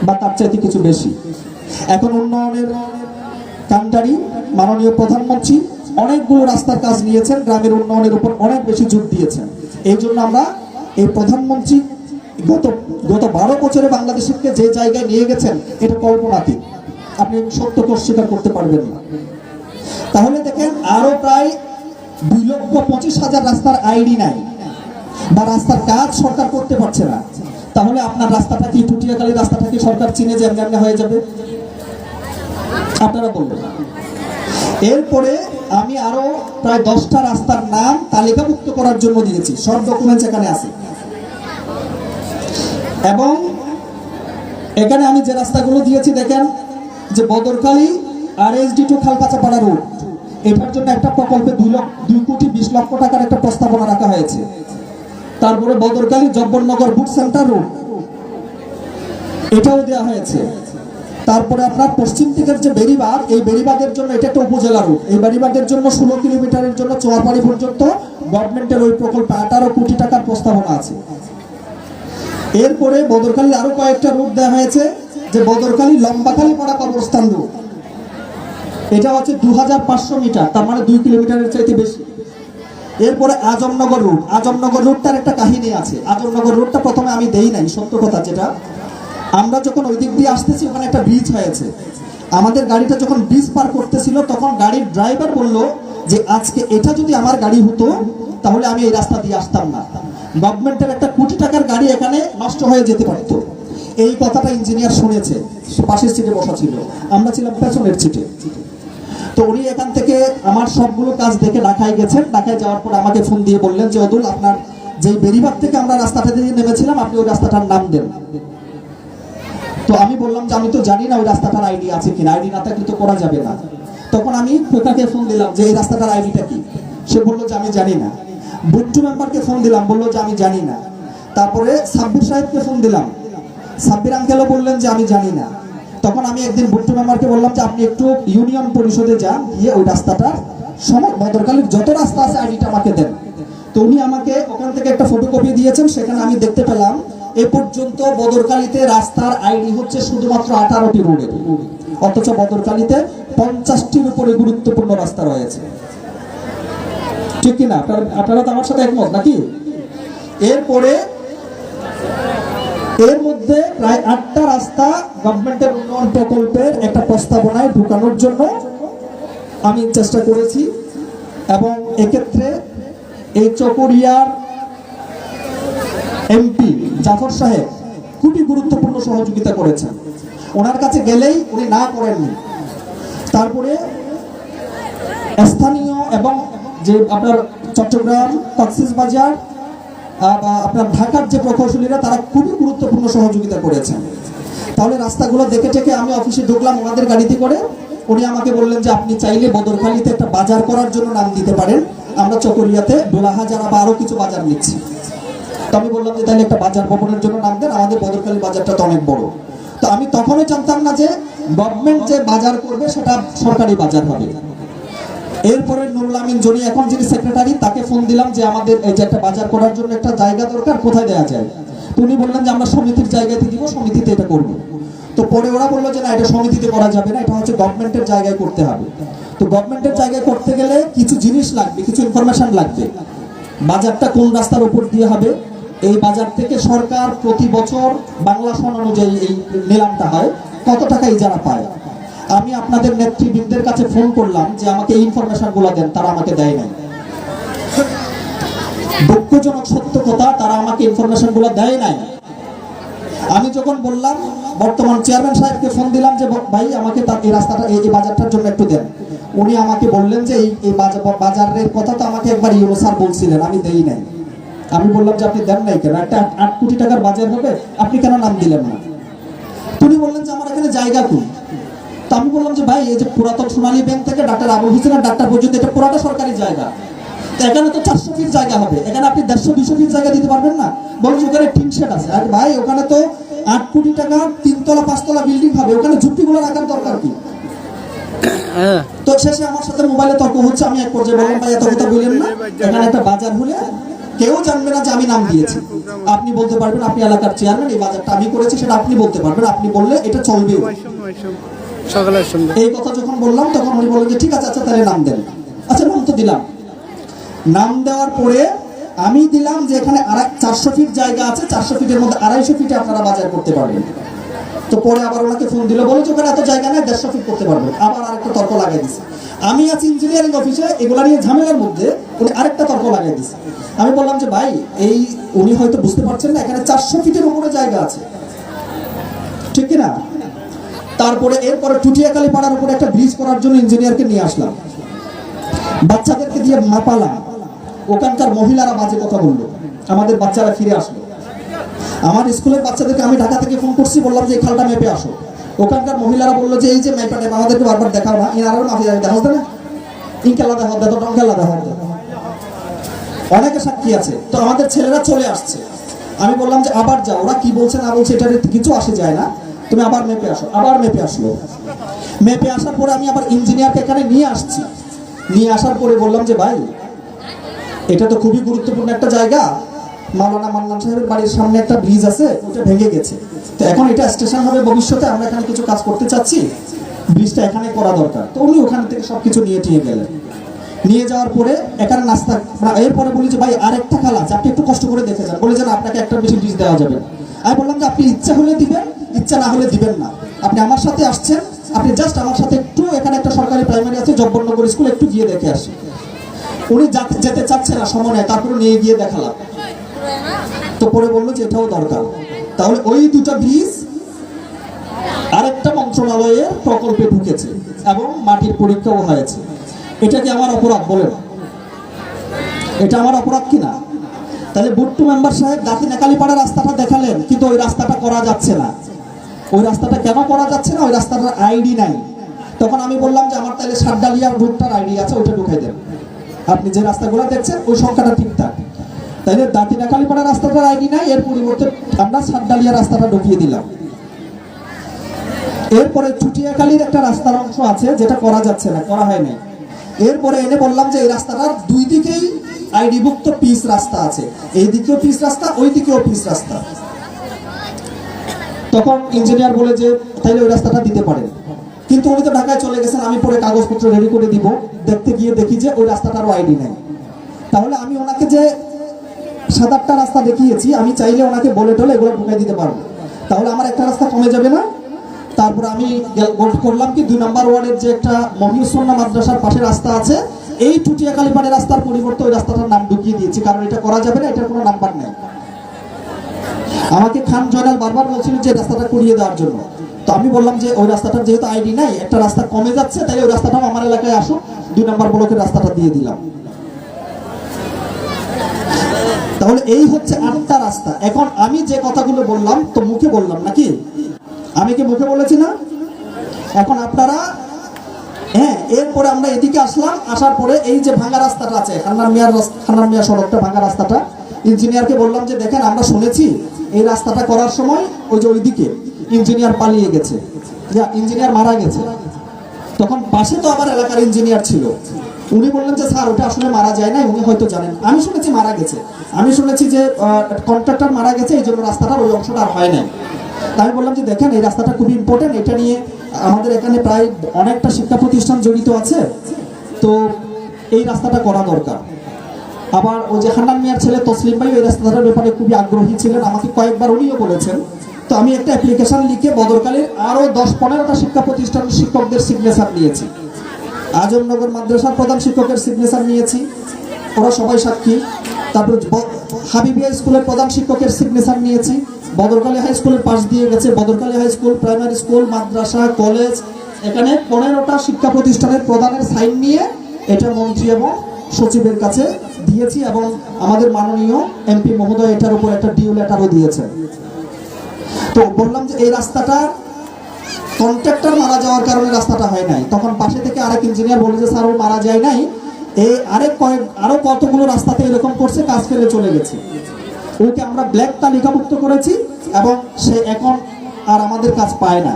বা তার চাইতে কিছু বেশি। এখন উন্নয়নের কান্ডারি মাননীয় প্রধানমন্ত্রী অনেকগুলো রাস্তার কাজ নিয়েছেন, গ্রামের উন্নয়নের উপর অনেক বেশি জোর দিয়েছেন। এই জন্য আমরা এই প্রধানমন্ত্রী গত 12 বছরে বাংলাদেশকে যে জায়গায় নিয়ে গেছেন এটা কল্পনাতীত, আপনি সত্যকে অস্বীকার করতে পারবেন না। তাহলে দেখেন, আরো প্রায় 2,25,000 রাস্তার আইডি নাই বা রাস্তার কাজ সরকার করতে পারছে না। তাহলে আপনার রাস্তাটা কি, টুটিয়াখালী রাস্তাটা কি সরকার চিনে যে এমনি হয়ে যাবে? আপনারা বলবেন। এরপরে আমি আরো প্রায় 10টা রাস্তার নাম তালিকাভুক্ত করার জন্য দিয়েছি, সব ডকুমেন্টস এখানে আছে। এবং এখানে আমি যে রাস্তাগুলো দিয়েছি দেখেন, যে বদরখালী RSD টু খালকাচাপাড়া রোড, এটার জন্য একটা প্রকল্পে 2,20 লক্ষ টাকার একটা প্রস্তাবনা রাখা হয়েছে। তারপরে বদরখালী জব্বরনগর বুট সেন্টার রোড, এটাও দেওয়া হয়েছে। তারপরে আপনার পশ্চিম দিকের যে বেড়িবাঁধ, এই বেড়িবাঁধের জন্য এটা একটা উপজেলা রোড, এই বেড়িবাঁধের জন্য 16 কিলোমিটারের জন্য চোয়ারবাড়ি পর্যন্ত গভর্নমেন্টের ওই প্রকল্পে 18 কোটি টাকার প্রস্তাবনা আছে। এরপরে বদরখালী আরো কয়েকটা রুট দেওয়া হয়েছে, যে বদরখালী লম্বাখালী পাড়া কবরস্থান রুট, এটা হচ্ছে 2,500 মিটার, তার মানে 2 কিলোমিটারের চাইতে বেশি। এরপরে আজমনগর রুটটার একটা কাহিনী আছে। আজমনগর রুটটা প্রথমে আমি দেই নাই, সত্য কথা যেটা, আমরা যখন ওই দিক দিয়ে আসতেছি ওখানে একটা ব্রিজ হয়েছে, আমাদের গাড়িটা যখন ব্রিজ পার করতেছিল তখন গাড়ির ড্রাইভার বলল যে আজকে এটা যদি আমার গাড়ি হতো তাহলে আমি এই রাস্তা দিয়ে আসতাম না, গভর্নমেন্টের একটা কোটি টাকার গাড়ি এখানে নষ্ট হয়ে যেতে পারত। এই কথাটা ইঞ্জিনিয়ার শুনেছে, পাশের সিটে বসা ছিল, আমরা ছিলাম পেছনের সিটে। তো উনি এখান থেকে আমার সবগুলো কাজ দেখে ঢাকায় গেছেন। ঢাকায় যাওয়ার পর আমাকে ফোন দিয়ে বললেন যে অতুল, আপনার যেই বেরিবাগ থেকে আমরা রাস্তাটা দিয়ে নেমেছিলাম, আপনি ওই রাস্তাটার নাম দেন। তো আমি বললাম যে আমি তো জানি না ওই রাস্তাটার আইডি আছে কিনা, আইডি না থাকলে তো করা যাবে না। তখন আমি খোকাকে ফোন দিলাম যে এই রাস্তাটার আইডিটা কি, সে বললো যে আমি জানি না। বুট্টু মেম্বারকে ফোন দিলাম, বললো যে আমি জানি না। তারপরে সাব্বির সাহেবকে ফোন দিলাম, সাব্বির আঙ্কেলও বললেন যে আমি জানি না। তখন আমি একদিন বুট্টু মেম্বারকে বললাম যে আপনি একটু ইউনিয়ন পরিষদে যান, গিয়ে ওই রাস্তাটার বদরকালীর যত রাস্তা আছে আইডিটা আমাকে দেন। তো উনি আমাকে ওখান থেকে একটা ফটোকপি দিয়েছেন, সেখানে আমি দেখতে পেলাম এ পর্যন্ত বদরকালীতে রাস্তার আইডি হচ্ছে শুধুমাত্র 18টি রোডের, অথচ বদরকালীতে 50টির উপরে গুরুত্বপূর্ণ রাস্তা রয়েছে। ঠিক কিনা? আপনারা তো আমার সাথে একমত নাকি? এরপরে এর মধ্যে প্রায় 8টা রাস্তা গভর্নমেন্টের উন্নয়ন প্রকল্পের একটা প্রস্তাবনায় ঢুকানোর জন্য আমি চেষ্টা করেছি, এবং এক্ষেত্রে এই চকরিয়ার এমপি জাফর সাহেব খুবই গুরুত্বপূর্ণ সহযোগিতা করেছেন। ওনার কাছে গেলেই উনি না করেননি। তারপরে স্থানীয় এবং যে আপনার চট্টগ্রাম, কক্সবাজার, আপনার ঢাকার যে প্রকৌশলীরা, তারা খুবই গুরুত্বপূর্ণ সহযোগিতা করেছেন। তাহলে রাস্তাগুলো দেখে টেকে আমি অফিসে ঢুকলাম ওনাদের গাড়িতে করে। উনি আমাকে বললেন যে আপনি চাইলে বদরখালীতে একটা বাজার করার জন্য নাম দিতে পারেন, আমরা চকরিয়াতে ডোলাহাজারা বা আরো কিছু বাজার নিচ্ছি। তো আমি বললাম যে তাহলে একটা বাজার ভবনের জন্য নাম দেন, আমাদের বদরখালী বাজারটা তো অনেক বড়। তো আমি তখনই জানতাম না যে গভর্নমেন্ট যে বাজার করবে সেটা সরকারি বাজার হবে। এরপরে নুরুল আমিন যিনি এখন যিনি সেক্রেটারি, তাকে ফোন দিলাম যে আমাদের এই যে একটা বাজার করার জন্য একটা জায়গা দরকার, কোথায় দেওয়া যায়? তো উনি বললেন যে আমরা সমিতির জায়গাতে দিব, সমিতিতে এটা করব। তো পরে ওরা বললো যে না, এটা সমিতিতে করা যাবে না, এটা হচ্ছে গভর্নমেন্টের জায়গায় করতে হবে। তো গভর্নমেন্টের জায়গায় করতে গেলে কিছু জিনিস লাগবে, কিছু ইনফরমেশন লাগবে। বাজারটা কোন রাস্তার উপর দিয়ে হবে, এই বাজার থেকে সরকার প্রতি বছর বাংলা সন অনুযায়ী এই নিলামটা হয়, কত টাকা ইজারা পায়। আমি আপনাদের নেতৃবৃন্দের কাছে ফোন করলাম যে আমাকে এই ইনফরমেশনগুলো দেন, তারা আমাকে দেয় নাই। দুঃখজনক সত্য কথা, তারা আমাকে ইনফরমেশনগুলো দেয় নাই। আমি যখন বললাম, বর্তমান চেয়ারম্যান সাহেবকে ফোন দিলাম যে ভাই আমাকে এই রাস্তাটা, এই বাজারটার জন্য একটু দেন। উনি আমাকে বললেন যে এই বাজারের কথা তো আমাকে একবার ইউনো স্যার বলছিলেন, আমি দেই নাই। আমি বললাম যে আপনি দেন নাই কেন? একটা 8 কোটি টাকার বাজার হবে, আপনি কেন নাম দিলেন না? উনি বললেন যে আমার এখানে জায়গা কই। তো আমি বললাম যে ভাই, এই যে পুরাতন সোনালী ব্যাংক থেকে ডাক্তার আবুল হোসেন আর ডাক্তার পর্যন্ত এটা পুরাটা সরকারি জায়গা, এখানে তো 400 ফিট জায়গা হবে, এখানে আপনি 150-200 ফিট জায়গা দিতে পারবেন না? বলছি ওখানে টিন শেড আছে। আর ভাই ওখানে তো 8 কোটি টাকা 3তলা 5তলা বিল্ডিং হবে, ওখানে ঝুপড়িগুলো রাখার দরকার কি? তো শেষে আমার সাথে মোবাইলে তর্ক হচ্ছে। আমি এক পর্যায়ে বললাম ভাই এত কথা বললেন না, এখানে একটা বাজার হলে কেউ জানবে না যে আমি নাম দিয়েছি। আপনি বলতে পারবেন আপনি এলাকার চেয়ারম্যান, এই বাজারটা আমি করেছি, সেটা আপনি বলতে পারবেন, আপনি বললে এটা চলবে। এই কথা যখন বললাম তখন উনি বললেন যে ঠিক আছে, আচ্ছা তাহলে নাম দেন। আচ্ছা নাম তো দিলাম। নাম দেওয়ার পরে আমি দিলাম যে এখানে 400 ফিট জায়গা আছে, 400 ফিটের মধ্যে 250 ফিটে আপনারা বাজার করতে পারবেন। তো পরে আবার ওনাকে ফোন দিল, বলে যে ওখানে এত জায়গা নেই, 150 ফিট করতে পারবেন। আবার আরেকটা তর্ক লাগাই দিছে। আমি আছি ইঞ্জিনিয়ারিং অফিসে, এগুলা নিয়ে ঝামেলার মধ্যে উনি আরেকটা তর্ক লাগাই দিছে। আমি বললাম যে ভাই, এই উনি হয়তো বুঝতে পারছেন না, এখানে 400 ফিটের উপরে জায়গা আছে, ঠিক কিনা? তারপরে এরপরে টুটিয়াখালী পাড়ার উপরে একটা ব্রিজ করার জন্য ইঞ্জিনিয়ারকে নিয়ে আসলাম, বাচ্চাদেরকে দিয়ে মাপালাম। ওখানকার মহিলারা বাজে কথা বললো, আমাদের বাচ্চারা ফিরে আসলো। আমার স্কুলের বাচ্চাদেরকে আমি ঢাকা থেকে ফোন করছি, বললাম যে এই খালটা মেপে আসো। ওখানকার মহিলারা বললো যে এই যে মেপাটা আমাদেরকে বারবার দেখাও না, ইনারও মাফি দেখাও না, ইনকাল্লা দেখাও, দেখো টঙ্কাল্লা দেখাও, অনেকে সাক্ষী আছে। তো আমাদের ছেলেরা চলে আসছে। আমি বললাম যে আবার যাও, ওরা কি বলছে না বলছে এটার কিছু আসে যায় না, তুমি আবার মেপে আসো। আবার মেপে আসলো। মেপে আসার পরে আমি আবার ইঞ্জিনিয়ারকে এখানে নিয়ে আসছি। নিয়ে আসার পরে বললাম যে ভাই, এটা তো খুবই গুরুত্বপূর্ণ একটা জায়গা, মাওলানা মান্নান সাহেবের বাড়ির সামনে একটা ব্রিজ আছে, ওটা ভেঙে গেছে। তো এখন এটা স্টেশন হবে ভবিষ্যতে, আমরা এখানে কিছু কাজ করতে চাচ্ছি, ব্রিজটা এখানে করা দরকার। তো উনি ওখান থেকে সবকিছু নিয়ে গেলেন। নিয়ে যাওয়ার পরে এখানে নাস্তা, এরপরে বলি যে ভাই আরেকটা খাল আছে, আপনি একটু কষ্ট করে দেখে যান। বলে যেন আপনাকে একটা বেশি ব্রিজ দেওয়া যাবে না। আমি বললাম যে আপনি ইচ্ছা হলে দিবেন, ইচ্ছা না হলে দিবেন না। আপনি আমার সাথে আসছেন, আপনি জাস্ট আমার সাথে একটু, এখানে একটা সরকারি প্রাইমারি আছে জব্বরনগর স্কুল, একটু গিয়ে দেখে আসি। উনি যেতে চাচ্ছে না, সময় নেয়, তারপরে নিয়ে গিয়ে দেখালাম। তো পরে বললো যে এটাও দরকার। তাহলে ওই দুটো ব্রিজ মন্ত্রণালয়ের প্রকল্পে ঢুকেছে এবং মাটির পরীক্ষাও হয়েছে। এটা কি আমার অপরাধ বলেন? এটা আমার অপরাধ কিনা? তাহলে বুট্টু মেম্বার সাহেব দাঁতিনাকালীপাড়া রাস্তাটা দেখালেন, কিন্তু ওই রাস্তাটা করা যাচ্ছে না। ওই রাস্তাটা কেন করা যাচ্ছে না? ওই রাস্তাটার আইডি নাই। তখন আমি বললাম যে আমার তাহলে সাতডালিয়ার রুটটার আইডি আছে, ওইটা ঢুকাই দেন। আপনি যে রাস্তাগুলো দেখছেন ওই সংখ্যাটা ঠিকঠাক, তাইলে দাঁতিনাকালীপাড়া রাস্তাটার আইডি নাই, এর পরিবর্তে আমরা সাতডালিয়া রাস্তাটা ঢুকিয়ে দিলাম। এরপরে চুটিয়াখালীর একটা রাস্তার অংশ আছে যেটা করা যাচ্ছে না, করা হয় নাই। এরপরে এনে বললাম যে এই রাস্তাটার দুই দিকেই আইডি ভুক্ত পিচ রাস্তা আছে, এই দিকেও পিচ রাস্তা, ওই দিকেও পিচ রাস্তা। তখন ইঞ্জিনিয়ার বলে যে তাইলে ওই রাস্তাটা দিতে পারেন, কিন্তু উনি তো ঢাকায় চলে গেছেন। আমি পরে কাগজপত্র রেডি করে দিব, দেখতে গিয়ে দেখি যে ওই রাস্তাটারও আইডি নেই। তাহলে আমি ওনাকে যে 7-8টা রাস্তা দেখিয়েছি, আমি চাইলে ওনাকে বলে টলে এগুলো ঢুকাই দিতে পারবো, তাহলে আমার একটা রাস্তা কমে যাবে না? তারপরে আমি করলাম কি 2 নম্বর ওয়ার্ডের যে একটা মহিউসন্না মাদ্রাসার পাশে রাস্তা আছে, এই চুটিয়াখালীপাড়া রাস্তার পরিবর্তে ওই রাস্তাটার নাম ঢুকিয়ে দিয়েছি, কারণ এটা করা যাবে না, এটার কোনো নাম্বার নেই। আমাকে খান জয়নাল বারবার বলছিল যে রাস্তাটা করিয়ে দেওয়ার জন্য, তো আমি বললাম যে ওই রাস্তাটার যেহেতু আইডি নাই, একটা রাস্তা কমে যাচ্ছে, তাই ওই রাস্তাটাও আমার এলাকায় আসুক, 2 নম্বর ব্লকের রাস্তাটা দিয়ে দিলাম। তাহলে এই হচ্ছে 8টা রাস্তা। এখন আমি যে কথাগুলো বললাম তো মুখে বললাম নাকি? আমি কি মুখে বলেছি না? এখন আপনারা হ্যাঁ, এরপরে আমরা এদিকে আসলাম, আসার পরে এই যে ভাঙা রাস্তাটা আছে, খান্নার মিয়া সড়কটা ভাঙা রাস্তাটা, ইঞ্জিনিয়ারকে বললাম যে দেখেন আমরা শুনেছি এই রাস্তাটা করার সময় ওই যে ওইদিকে ইঞ্জিনিয়ার পালিয়ে গেছে, ইঞ্জিনিয়ার মারা গেছে। তখন পাশে তো আবার এলাকার ইঞ্জিনিয়ার ছিল, উনি বললেন যে স্যার ওটা আসলে মারা যায় না, উনি হয়তো জানেন। আমি শুনেছি মারা গেছে, আমি শুনেছি যে কন্ট্রাক্টর মারা গেছে, এই জন্য রাস্তাটার ওই অংশটা আর হয় নাই। আমি বললাম যে দেখেন এই রাস্তাটা খুবই ইম্পর্টেন্ট, এটা নিয়ে আমাদের এখানে প্রায় অনেকটা শিক্ষা প্রতিষ্ঠান জড়িত আছে, তো এই রাস্তাটা করা দরকার। আবার ওই যে হান্নান মিয়ার ছেলে তসলিম ভাই এই রাস্তাটার ব্যাপারে খুবই আগ্রহী ছিলেন, আমাকে কয়েকবার উনিও বলেছেন। তো আমি একটা অ্যাপ্লিকেশন লিখে বদরকালীর আরও 10-15টা শিক্ষা প্রতিষ্ঠানের শিক্ষকদের সিগনেচার নিয়েছি, আজমনগর মাদ্রাসার প্রধান শিক্ষকের সিগনেচার নিয়েছি, ওরা সবাই সাক্ষী। তারপর হাবিবিয়া স্কুলের প্রধান শিক্ষকের সিগনেচার নিয়েছি, বদরকালী হাই স্কুলের পাশ দিয়ে গেছে, Badarkali high school, primary school, মাদ্রাসা, কলেজ, এখানে 15টা শিক্ষা প্রতিষ্ঠানের প্রধানের সাইন নিয়ে এটা মন্ত্রী এবং সচিবের কাছে দিয়েছি, এবং আমাদের মাননীয় এমপি মহোদয় এটার উপর একটা ডিউ লেটারও দিয়েছেন। তো বললাম যে এই রাস্তাটা কন্ট্রাক্টর মারা যাওয়ার কারণে রাস্তাটা হয় নাই। তখন পাশে থেকে আরেক ইঞ্জিনিয়ার বলে যে স্যার ও মারা যায় নাই, এই আরো কতগুলো রাস্তাতে এরকম করছে, কাজ ফেলে চলে গেছে, ওকে আমরা ব্ল্যাক তালিকাভুক্ত করেছি এবং সে এখন আর আমাদের কাজ পায় না।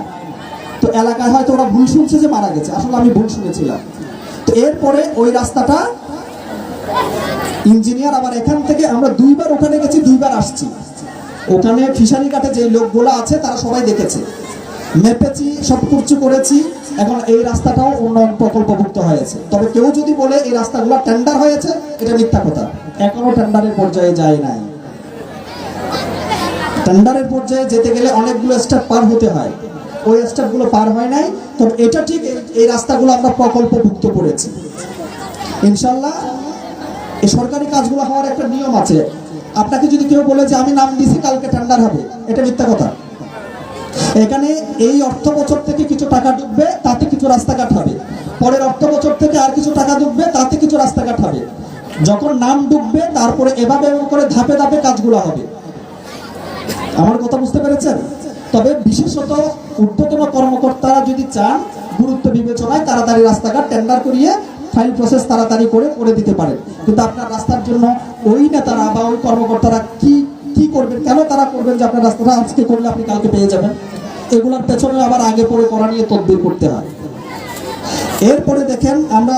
তো এলাকায় হয়তো ওরা ভুল শুনছে যে মারা গেছে, আসলে আমি ভুল শুনেছিলাম। তো এরপরে ওই রাস্তাটা ইঞ্জিনিয়ার আবার এখান থেকে আমরা 2বার ওখানে গেছি, 2বার আসছি। ওখানে ফিশারি ঘাটে যে লোকগুলো আছে তারা সবাই দেখেছে, মেপেছি, সব কিছু করেছি। এখন এই রাস্তাটাও উন্নয়ন প্রকল্পভুক্ত হয়েছে। তবে কেউ যদি বলে এই রাস্তাগুলো টেন্ডার হয়েছে, এটা মিথ্যা কথা, এখনো টেন্ডারের পর্যায়ে যায় নাই। টেন্ডারের পর্যায়ে যেতে গেলে অনেকগুলো স্টেপ পার হতে হয়, ওই স্টেপগুলো পার হয় নাই। তবে এটা ঠিক এই রাস্তাগুলো আমরা প্রকল্পভুক্ত করেছি ইনশাল্লাহ। এই সরকারি কাজগুলো হওয়ার একটা নিয়ম আছে। আপনাকে যদি কেউ বলে যে আমি নাম দিছি কালকে টেন্ডার হবে, এটা মিথ্যা কথা। এখানে এই অর্থ বছর থেকে কিছু টাকা ঢুকবে, তাতে কিছু রাস্তাঘাট হবে, পরের অর্থ বছর থেকে আর কিছু টাকা ঢুকবে, তাতে কিছু রাস্তাঘাট হবে। যখন নাম ঢুকবে তারপরে এভাবে করে ধাপে ধাপে কাজগুলো হবে। আমার কথা বুঝতে পেরেছেন? তবে বিশেষত ঊর্ধ্বতন কর্মকর্তারা যদি চান গুরুত্ব বিবেচনায় তাড়াতাড়ি রাস্তাঘাট টেন্ডার করিয়ে ফাইল প্রসেস তাড়াতাড়ি করে দিতে পারে, কিন্তু আপনার রাস্তার জন্য ওই নেতারা বা ওই কর্মকর্তারা কি করবেন, কেন তারা করবেন যে আপনার রাস্তাটা আজকে করলে আপনি কালকে পেয়ে যাবেন? এগুলোর পেছনে আবার আগে পরে করা নিয়ে তদবির করতে হয়। এরপরে দেখেন আমরা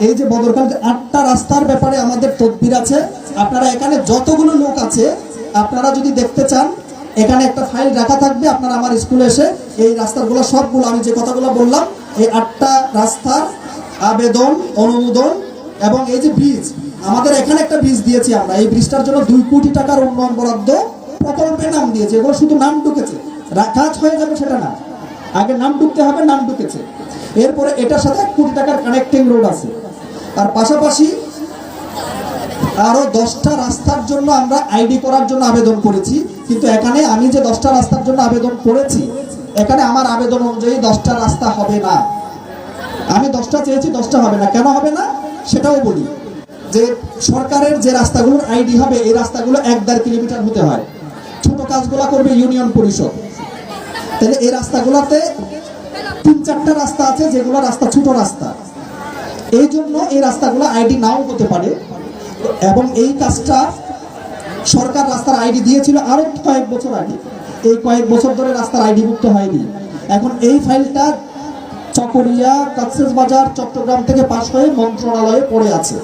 এই যে বদরকালী 8টা রাস্তার ব্যাপারে আমাদের তদবির আছে। আপনারা এখানে যতগুলো লোক আছে আপনারা যদি দেখতে চান, এখানে একটা ফাইল রাখা থাকবে, আপনারা আমার স্কুলে এসে এই রাস্তাগুলো সবগুলো আমি যে কথাগুলো বললাম এই 8টা রাস্তার আবেদন, অনুমোদন এবং এই যে ব্রিজ, আমাদের এখানে একটা ব্রিজ দিয়েছি আমরা, এই ব্রিজটার জন্য 2 কোটি টাকার উন্নয়ন বরাদ্দ প্রকল্পে নাম দিয়েছে। এগুলো শুধু নাম ঢুকেছে, কাজ হয়ে যাবে সেটা না, আগে নাম ঢুকতে হবে, নাম ঢুকেছে। এরপরে এটার সাথে 1 কোটি টাকার কানেক্টিং রোড আছে। আর পাশাপাশি আরো 10টা রাস্তার জন্য আমরা আইডি করার জন্য আবেদন করেছি, কিন্তু এখানে আমি যে 10টা রাস্তার জন্য আবেদন করেছি এখানে আমার আবেদন অনুযায়ী 10টা রাস্তা হবে না। আমি 10টা চেয়েছি, 10টা হবে না। কেন হবে না সেটাও বলি, যে সরকারের যে রাস্তাগুলোর আইডি হবে এই রাস্তাগুলো 1-1.5 কিলোমিটার হতে হয়। ছোট কাজগুলো করবে ইউনিয়ন পরিষদ। তাহলে এই রাস্তাগুলোতে 3-4টা রাস্তা আছে যেগুলো রাস্তা ছোট রাস্তা, এই জন্য এই রাস্তাগুলো আইডি নাও হতে পারে। এবং এই কাজটা সরকার রাস্তার আইডি দিয়েছিল আরো কয়েক বছর আগে, এই কয়েক বছর ধরে রাস্তার আইডি মুক্ত হয়নি। এখন এই ফাইলটা চকরিয়া, কক্সবাজার, চট্টগ্রাম থেকে পাস হয়ে মন্ত্রণালয়ে পড়ে আছে।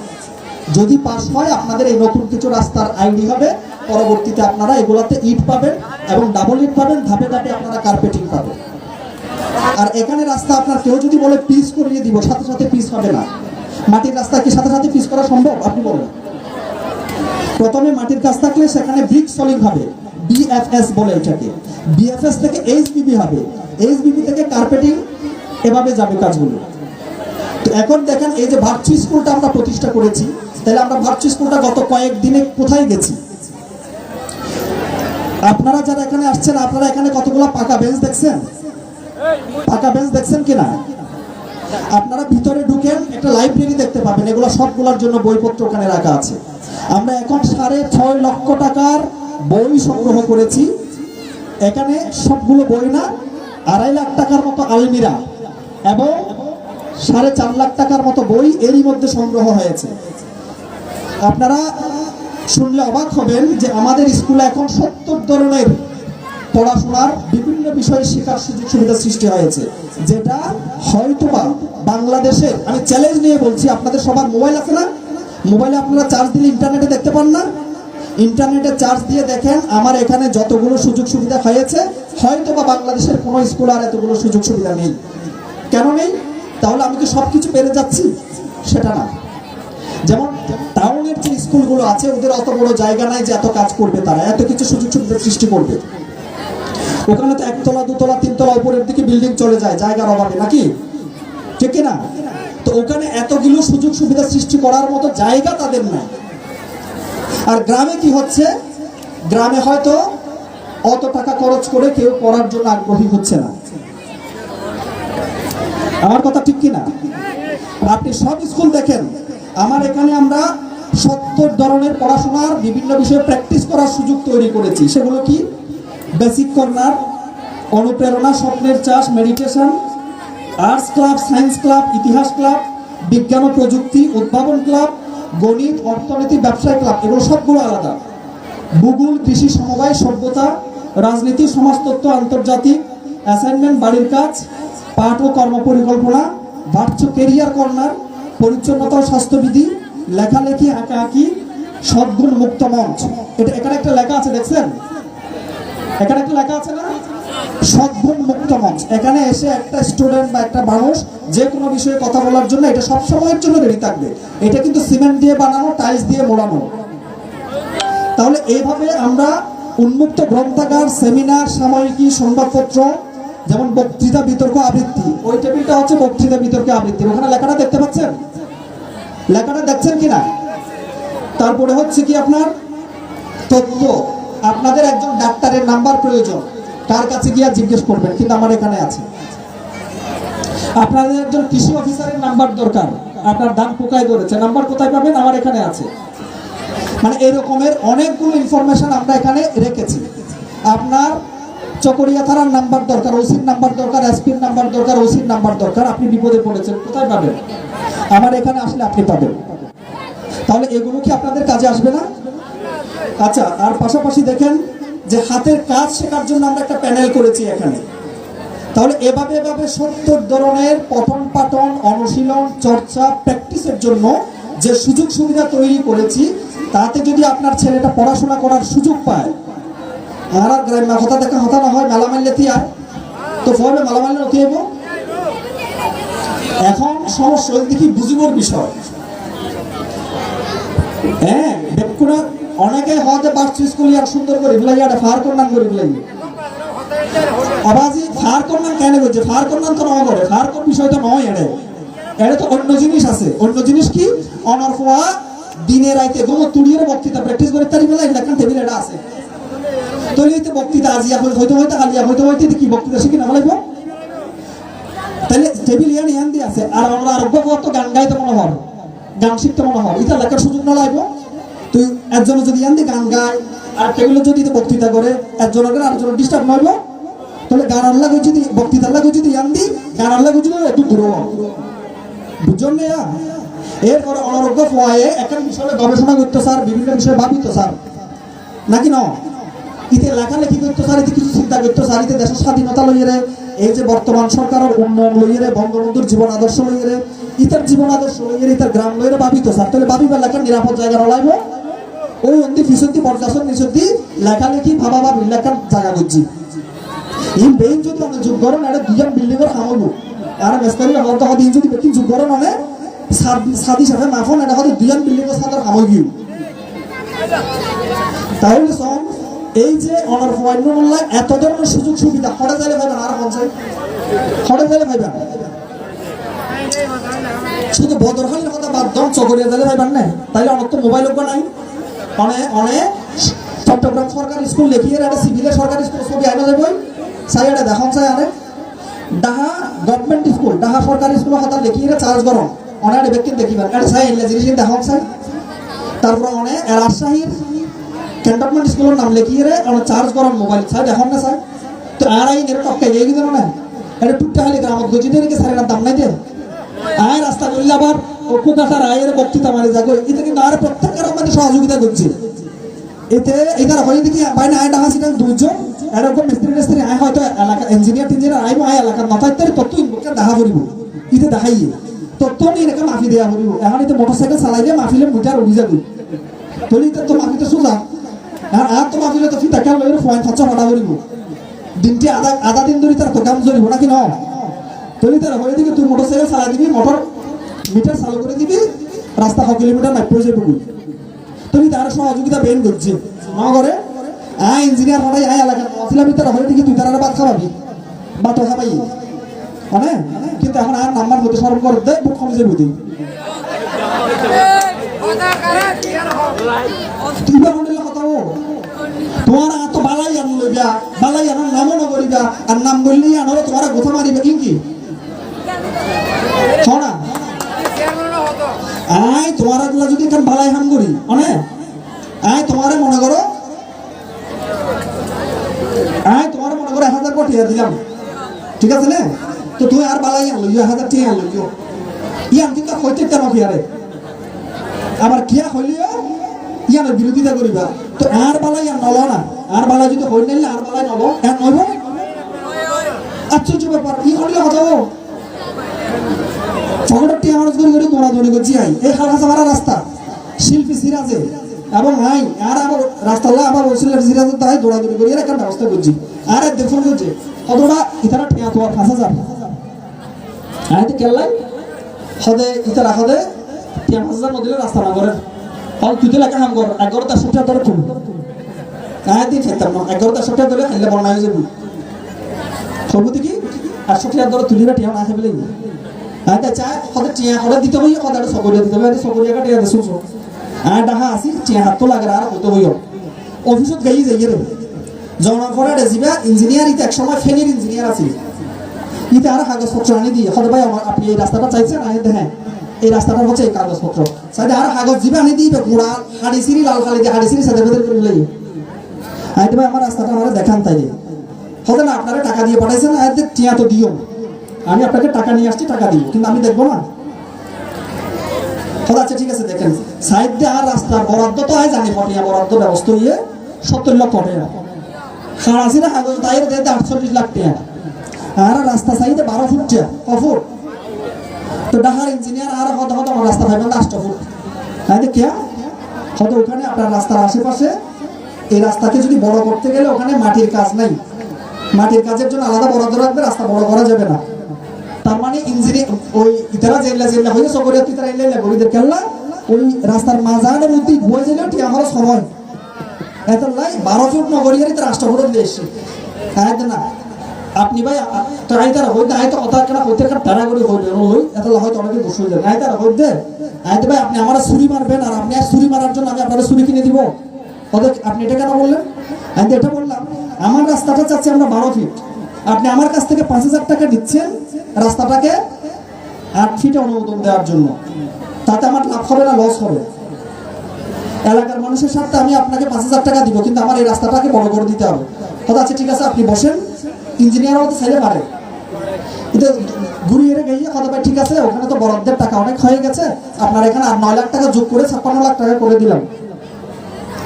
যদি পাস হয় আপনাদের এই নতুন কিছু রাস্তার আইডি হবে, পরবর্তীতে আপনারা এগুলাতে ইট পাবেন এবং ডাবল ইট পাবেন, ধাপে ধাপে আপনারা কার্পেটিং পাবেন। আর এখানে রাস্তা আপনার কেউ যদি বলে পিচ করিয়ে দিব, সাথে সাথে পিচ হবে না। মাটির রাস্তা কি সাথে সাথে পিচ করা সম্ভব? আপনি বলেন। প্রথমে মাটির কাজ থাকলে সেখানে ব্রিক সলিং হবে, বিএফএস বলে এটাকে। বিএফএস থেকে এইচবিবি হবে, এইচবিবি থেকে কার্পেটিং, এভাবে যাবে কাজগুলো। তো এখন দেখেন এই যে ভার্চু স্কুলটা আমরা প্রতিষ্ঠা করেছি, তাহলে আমরা ভার্চু স্কুলটা গত কয়েকদিনে কোথায় গেছি? আপনারা যারা এখানে আসছেন, আপনারা এখানে কতগুলো পাকা বেঞ্চ দেখছেন? পাকা বেঞ্চ দেখছেন কিনা? আপনারা ভিতরে ঢুকেন, একটা লাইব্রেরি দেখতে পাবেন, এগুলো সবগুলোর জন্য বইপত্র ওখানে রাখা আছে। আমরা এখন 6.5 লক্ষ টাকার বই সংগ্রহ করেছি। এখানে সবগুলো বই না, 2.5 লাখ টাকার মতো আলমিরা এবং 4.5 লাখ টাকার মতো বই এরই মধ্যে সংগ্রহ হয়েছে। আপনারা শুনলে অবাক হবেন যে আমাদের স্কুলে এখন 70 ধরনের পড়াশোনার বিভিন্ন বিষয়ে শেখার সুযোগ সুবিধা সৃষ্টি হয়েছে, যেটা হয়তোবা বাংলাদেশে, আমি চ্যালেঞ্জ নিয়ে বলছি, আপনাদের সবার মোবাইল আছে না? মোবাইলে আপনারা চার্জ দিলে ইন্টারনেটে দেখতে পান না? ইন্টারনেটে চার্জ দিয়ে দেখেন আমার এখানে যতগুলো সুযোগ সুবিধা হয়েছে, হয়তোবা বাংলাদেশের কোনো স্কুল আর এতগুলো সুযোগ সুবিধা নেই। কেন নেই? তাহলে আমি কি সবকিছু পেরে যাচ্ছি? সেটা না। যেমন টাউনের যে স্কুলগুলো আছে ওদের অত বড় জায়গা নাই যে এত কাজ করবে, তারা এত কিছু সুযোগ সুবিধা সৃষ্টি করবে। ওখানে তো 1 তলা 2 তলা 3 তলা উপরের দিকে বিল্ডিং চলে যায় জায়গার অভাবে, নাকি? ঠিক না? তো ওখানে এতগুলো সুযোগ সুবিধা সৃষ্টি করার মতো জায়গা তাদের নাই। আর গ্রামে কি হচ্ছে? গ্রামে হয়তো অত টাকা খরচ করে কেউ পড়ার জন্য আগ্রহী হচ্ছে না। আমার কথা ঠিক কিনা? আপনি সব স্কুল দেখেন, আমার এখানে আমরা 70 ধরনের পড়াশোনার বিভিন্ন বিষয়ে প্র্যাকটিস করার সুযোগ তৈরি করেছি। সেগুলো কি? বেসিক কর্নার, অনুপ্রেরণা, স্বপ্নের চাষ, meditation, arts club, science club, ইতিহাস ক্লাব, বিজ্ঞান ও প্রযুক্তি, উদ্ভাবন ক্লাব, গণিত, অর্থনীতি, ব্যবসায় ক্লাব, এগুলো সবগুলো আলাদা। ভূগোল, কৃষি, সমবায়, সভ্যতা, রাজনীতি, সমাজতত্ত্ব, আন্তর্জাতিক, অ্যাসাইনমেন্ট, বাড়ির কাজ, পাঠ ও কর্ম পরিকল্পনা, ভার্চু কেরিয়ার কর্নার, পরিচ্ছন্নতা ও স্বাস্থ্যবিধি, লেখালেখি, আঁকাআঁকি, সদ্গুণ মুক্ত মঞ্চ। এটা এখানে একটা লেখা আছে, দেখছেন? এখানে একটা লেখা আছে না, সদ্গুণ মুক্ত মঞ্চ। এখানে এসে একটা স্টুডেন্ট বা একটা মানুষ যে কোনো বিষয়ে কথা বলার জন্য এটা সব সময়ের জন্য রেডি থাকবে। এটা কিন্তু সিমেন্ট দিয়ে বানানো, টাইলস দিয়ে মোড়ানো। তাহলে এইভাবে আমরা উন্মুক্ত গ্রন্থাগার, সেমিনার, সাময়িকী, সংবাদপত্র, যেমন বক্তৃতা, বিতর্ক, আবৃত্তি, ওই টেবিলটা হচ্ছে বক্তৃতা, বিতর্ক, আবৃত্তি। ওখানে লেখাটা দেখতে পাচ্ছেন? লেখাটা দেখছেন কিনা? তারপরে হচ্ছে কি আপনার তথ্য, আপনাদের একজন ডাক্তারের নাম্বার প্রয়োজন, তার কাছে গিয়ে জিজ্ঞেস করবেন, কিন্তু আমার এখানে আছে। আপনাদের একজন কৃষি অফিসারের নাম্বার দরকার, আপনার ধান পোকায় ধরেছে, নাম্বার কোথায় পাবেন? আমার এখানে আছে। মানে এরকমের অনেকগুলো ইনফরমেশন আমরা এখানে রেখেছি। আপনার চকরিয়া থানার নাম্বার দরকার, ওসির নাম্বার দরকার, এসপির নাম্বার দরকার, ওসির নাম্বার দরকার, আপনি বিপদে পড়েছেন, কোথায় পাবেন? আমার এখানে আসলে আপনি পাবেন। তাহলে এগুলো কি আপনাদের কাজে আসবে না? আচ্ছা, আর পাশাপাশি দেখেন যে হাতের কাজ শেখার জন্য আমরা একটা প্যানেল করেছি এখানে। তাহলে এভাবে 70 ধরনের পঠন পাঠন, অনুশীলন, চর্চা, প্র্যাকটিসের জন্য যে সুযোগ সুবিধা তৈরি করেছি, তাতে যদি আপনার ছেলেটা পড়াশোনা করার সুযোগ পায়, আর গ্রামে কথা দেখা হতা না হয়, মেলা মারলে তিয়া তো ফলে মেলা মারলে নথি হইব। এখন সমস্যা দেখি বুঝিবর বিষয়। হ্যাঁ, বেকুনা অনেকে হতে পারছে স্কুল আর সুন্দর করে বলাই আর ফার করনান করে বলাই। আবাজি ফার করনান কেন করছে? ফার করনান তো নয় করে, ফার কোন বিষয় তো নয়। এটা তো অন্য জিনিস আছে। অন্য জিনিস কি? অনর্ফা দিনে রাইতে গো তুড়িয়ে বক্তৃতা প্র্যাকটিস করে তারি বেলা লেখান টেবিল এটা আছে। তৈলিতে বক্তৃতা আজিয়া হইতে হইতে আলিয়া হইতে হইতে কি বক্তৃতা শিখি না লাগবো তাহলে টেবিল ইয়ান ইয়ান দিয়ে আছে আর আমরা আরোগ্য গান গাইতে মনে হয় গান শিখতে মনে হয় এটা লেখার সুযোগ না লাগবো তুই একজনের যদি ইয়ান দিয়ে গান গায় আর টেবিলে যদি বক্তৃতা করে একজনের আরেকজনের ডিস্টার্ব নইব তাহলে গান আল্লাহ যদি বক্তৃতার লাগে যদি ইয়ান দি গান আল্লাহ যদি একটু ঘুরো বুঝছেন না এরপরে অনারোগ্য ফয়ে একটা বিষয়ে গবেষণা করতে স্যার বিভিন্ন বিষয়ে ভাবিত স্যার নাকি ন ইতে লেখালেখি করতে স্যার ইতে কিছু চিন্তা করতে স্যার ইতে দেশের স্বাধীনতা লইয়ে এই যে বর্তমান সরকারের উন্নয়ন লইয়ে বঙ্গবন্ধুর জীবন আদর্শ লইয়ে ইতার জীবন আদর্শ লইয়ে ইতার গ্রাম লইয়ে ভাবিত স্যার তাহলে ভাবিবার লেখার নিরাপদ জায়গা হলাইব ওই অন্তি ফিসন্তি পর্যাসন নিষন্তি লেখালেখি ভাবা বা লেখার জায়গা করছি এই বেইন যদি অনেক যোগ করেন এটা দুজন বিল্ডিংয়ের সামইব আর মেসকারি হয়তো দিন যদি বেশি যোগ করেন অনেক সাদি সাথে মাফন এটা হয়তো দুজন বিল্ডিংয়ের সাথে সামইব তাহলে সব এই যে অনার ফয়নুল্লাহ এত ধরনের সুযোগ সুবিধা হরে যাইলে ভাইবেন আর পঞ্চায়েত হরে যাইলে ভাইবেন শুধু বদরখালির কথা বাদ দাও চকরিয়া যাইলে ভাইবেন না তাইলে অনেক তো মোবাইল নাই অনেক অনেক চট্টগ্রাম সরকারি স্কুল দেখিয়ে একটা সিভিলের সরকারি স্কুল ছবি আইনা যাবই চাই এটা দেখান চাই আরে ডাহা গভর্নমেন্ট স্কুল ডাহা সরকারি স্কুল কথা দেখিয়ে চার্জ গরম অনেক ব্যক্তি দেখিবেন এটা চাই এনলে জিনিস দেখান চাই তারপর অনেক রাজশাহীর ক্যান্টনমেন্ট স্কুলের নাম লিখিয়ে অনেক চার্জ গরম মোবাইল চাই দেখান না চাই তো আর এই নেট টপকে গিয়ে দিল না এটা টুকটা হলে গ্রামত গজি দিয়ে নাকি সারের দাম নাই দে আয় রাস্তা করলে আবার কুকাটার আয়ের বক্তৃতা মারি যাগো এটা কিন্তু আর প্রত্যেকের আমাদের সহযোগিতা করছে এতে এটার হয়ে দেখি বাইরে আয় ডাকা ছিলেন দুইজন এরকম মিস্ত্রি আয় হয়তো এলাকা ইঞ্জিনিয়ার আইব আয় এলাকার মাথায় তত্ত্ব ইনবুকে দেখা করিব ইতে দেখাইয়ে তত্ত্ব নিয়ে এরকম মাফি দেওয়া করিব এখন এতে মোটরসাইকেল চালাইলে মাফিলে মুটার উঠি যাবি তলি তো মাফিতে সোজা আর তো মাফিলে তো ফিতা খেয়াল লইলে ফয়েন খরচা ভাড়া করিব দিনটি আধা দিন ধরে তার তো কাম জরিব নাকি ন তলি তার হয়ে দিকে তুই মোটরসাইকেল চালাই দিবি মোটর মিটার চালু করে দিবি রাস্তা 6 কিলোমিটার মাইপ পড়ে যাবি তুমি তার সহযোগিতা বেন করছে না করে আয় ইঞ্জিনিয়ার হঠাই আয় এলাকা অফিলার ভিতরে হলে দেখি তুই তারা বাদ খাওয়াবি বাতো খাবাই মানে কিন্তু এখন আর নাম্বার মধ্যে স্মরণ করে দেয় বুক কমে যাবে তুই কথা তোমার এত বালাই আন লইবা বালাই আনার নামও নগরিবা আর নাম বললেই আনারও তোমার গোথা মারিবে কি শোনা আয় তোমার যদি এখান বালাই হাম করি অনেক আয় তোমারে মনে করো 1000 কোটি দিলাম ঠিক আছে না তো তুই আর বালাই আনলো 1000 টি আনলো ইয়ান কিন্তু হইতে কেন ফিয়ারে আবার কিয়া হইলিও ইয়ানের বিরোধিতা করিবা তো আর বালাই আর নল না আর বালাই যদি হই নাইলে আর বালাই নল আর নইব আশ্চর্য ব্যাপার কি হইলে হতো ঝগড়াটি আমার করে দৌড়াদৌড়ি করছি আই এই খালখাসা মারা রাস্তা শিল্পী সিরাজে এবং আই আর আবার রাস্তা আবার সিরাজে তাই দৌড়াদৌড়ি করি একটা ব্যবস্থা করছি আর দেখুন করছে কতটা ইতারা টিয়া তোমার 5000 আয় তো কেলাই হদে ইতারা হদে 5000 নদিলে রাস্তা না করে হল তুই তো লেখা হাম কর 11টা সপ্তাহ ধরে তুল আয় দিন খেতাম না 11টা সপ্তাহ ধরে খেললে বন্যা হয়ে যাবি সবুতি কি 80 ধরে তুলিবা টিয়া না আসবে বলে আচ্ছা চা হদে টিয়া হদে দিতে হই হদে সগরিয়া দিতে হবে সগরিয়া টিয়া দে সুসু আয় ডাহা আসি টিয়া হাত তো লাগে আর হতে হইও অফিসত গাই যাই রে জনার পরে রেজিবা ইঞ্জিনিয়ার ইতে একসময় ফেনির ইঞ্জিনিয়ার আছে ইতে আর কাগজপত্র আনি দিয়ে হদে ভাই আপনি এই রাস্তাটা চাইছেন আনি দেখেন এই রাস্তাটা হচ্ছে এই কাগজপত্র সাইডে আর কাগজ দিবে আনি দিবে ঘোড়া হাড়ি সিরি লাল খালি দিয়ে হাড়ি সিরি সাথে বেঁধে করে লই আইতে ভাই আমার রাস্তাটা আমার দেখান তাই হদে না আপনারা টাকা দিয়ে পাঠাইছেন আর টিয়া তো দিও আমি আপনাকে টাকা নিয়ে আসছি টাকা দিই কিন্তু আমি দেখবো না আচ্ছা ঠিক আছে দেখেন সাইড দিয়ে আর রাস্তার বরাদ্দ তো হয় জানি পটিয়া বরাদ্দ ব্যবস্থা হয়ে 70 লক্ষ টাকা খারাসি না কাগজ দায়ের দিয়ে 48 লাখ টাকা আর রাস্তা সাইডে 12 ফুট ফুট তো ডাহার ইঞ্জিনিয়ার আর হদ আমার রাস্তা ভাইবেন 8 ফুট হ্যাঁ দেখিয়া হয়তো ওখানে আপনার রাস্তার আশেপাশে এই রাস্তাকে যদি বড় করতে গেলে ওখানে মাটির কাজ নাই মাটির কাজের জন্য আলাদা বরাদ্দ রাখবে রাস্তা বড় করা যাবে না তার মানে ইঞ্জিনিয়ার ওই ইতারা জেলা হয়ে সকরিয়া ইতারা এলে গরিদের কেল্লা ওই রাস্তার মাঝানের মধ্যে বয়ে গেলে ঠিক আমার সময় এত লাই 12 ফুট নগরিয়ার ইতারা 8 ফুট দিয়ে এসছে হ্যাঁ না আপনি ভাই তাই তারা হইতে আয় তো কথা কেনা হইতে একটা তারা করে হইল হই এত হয়তো অনেকে বসে যায় আয় তারা হইতে আয় ভাই আপনি আমার ছুরি মারবেন আর আপনি আর ছুরি মারার জন্য আমি আপনার ছুরি কিনে দিব ওদের আপনি এটা কেন বললেন? আমি তো এটা বললাম আমার রাস্তাটা চাচ্ছি আমরা 12 ফিট, আপনি আমার কাছ থেকে 5,000 টাকা দিচ্ছেন রাস্তাটাকে 8 ফিটে অনুমোদন দেওয়ার জন্য, তাতে আমার লাভ হবে না লস হবে? এলাকার মানুষের সাথে আমি আপনাকে 5,000 টাকা দিব, কিন্তু আমার এই রাস্তাটাকে বড় করে দিতে হবে। কথা আছে, ঠিক আছে আপনি বসেন, ইঞ্জিনিয়ার হতে চাইলে পারে, কিন্তু ঘুরিয়ে গিয়ে কথা ভাই ঠিক আছে ওখানে তো বরাদ্দের টাকা অনেক হয়ে গেছে, আপনার এখানে আর 9 লাখ টাকা যোগ করে 56 লাখ টাকা করে দিলাম,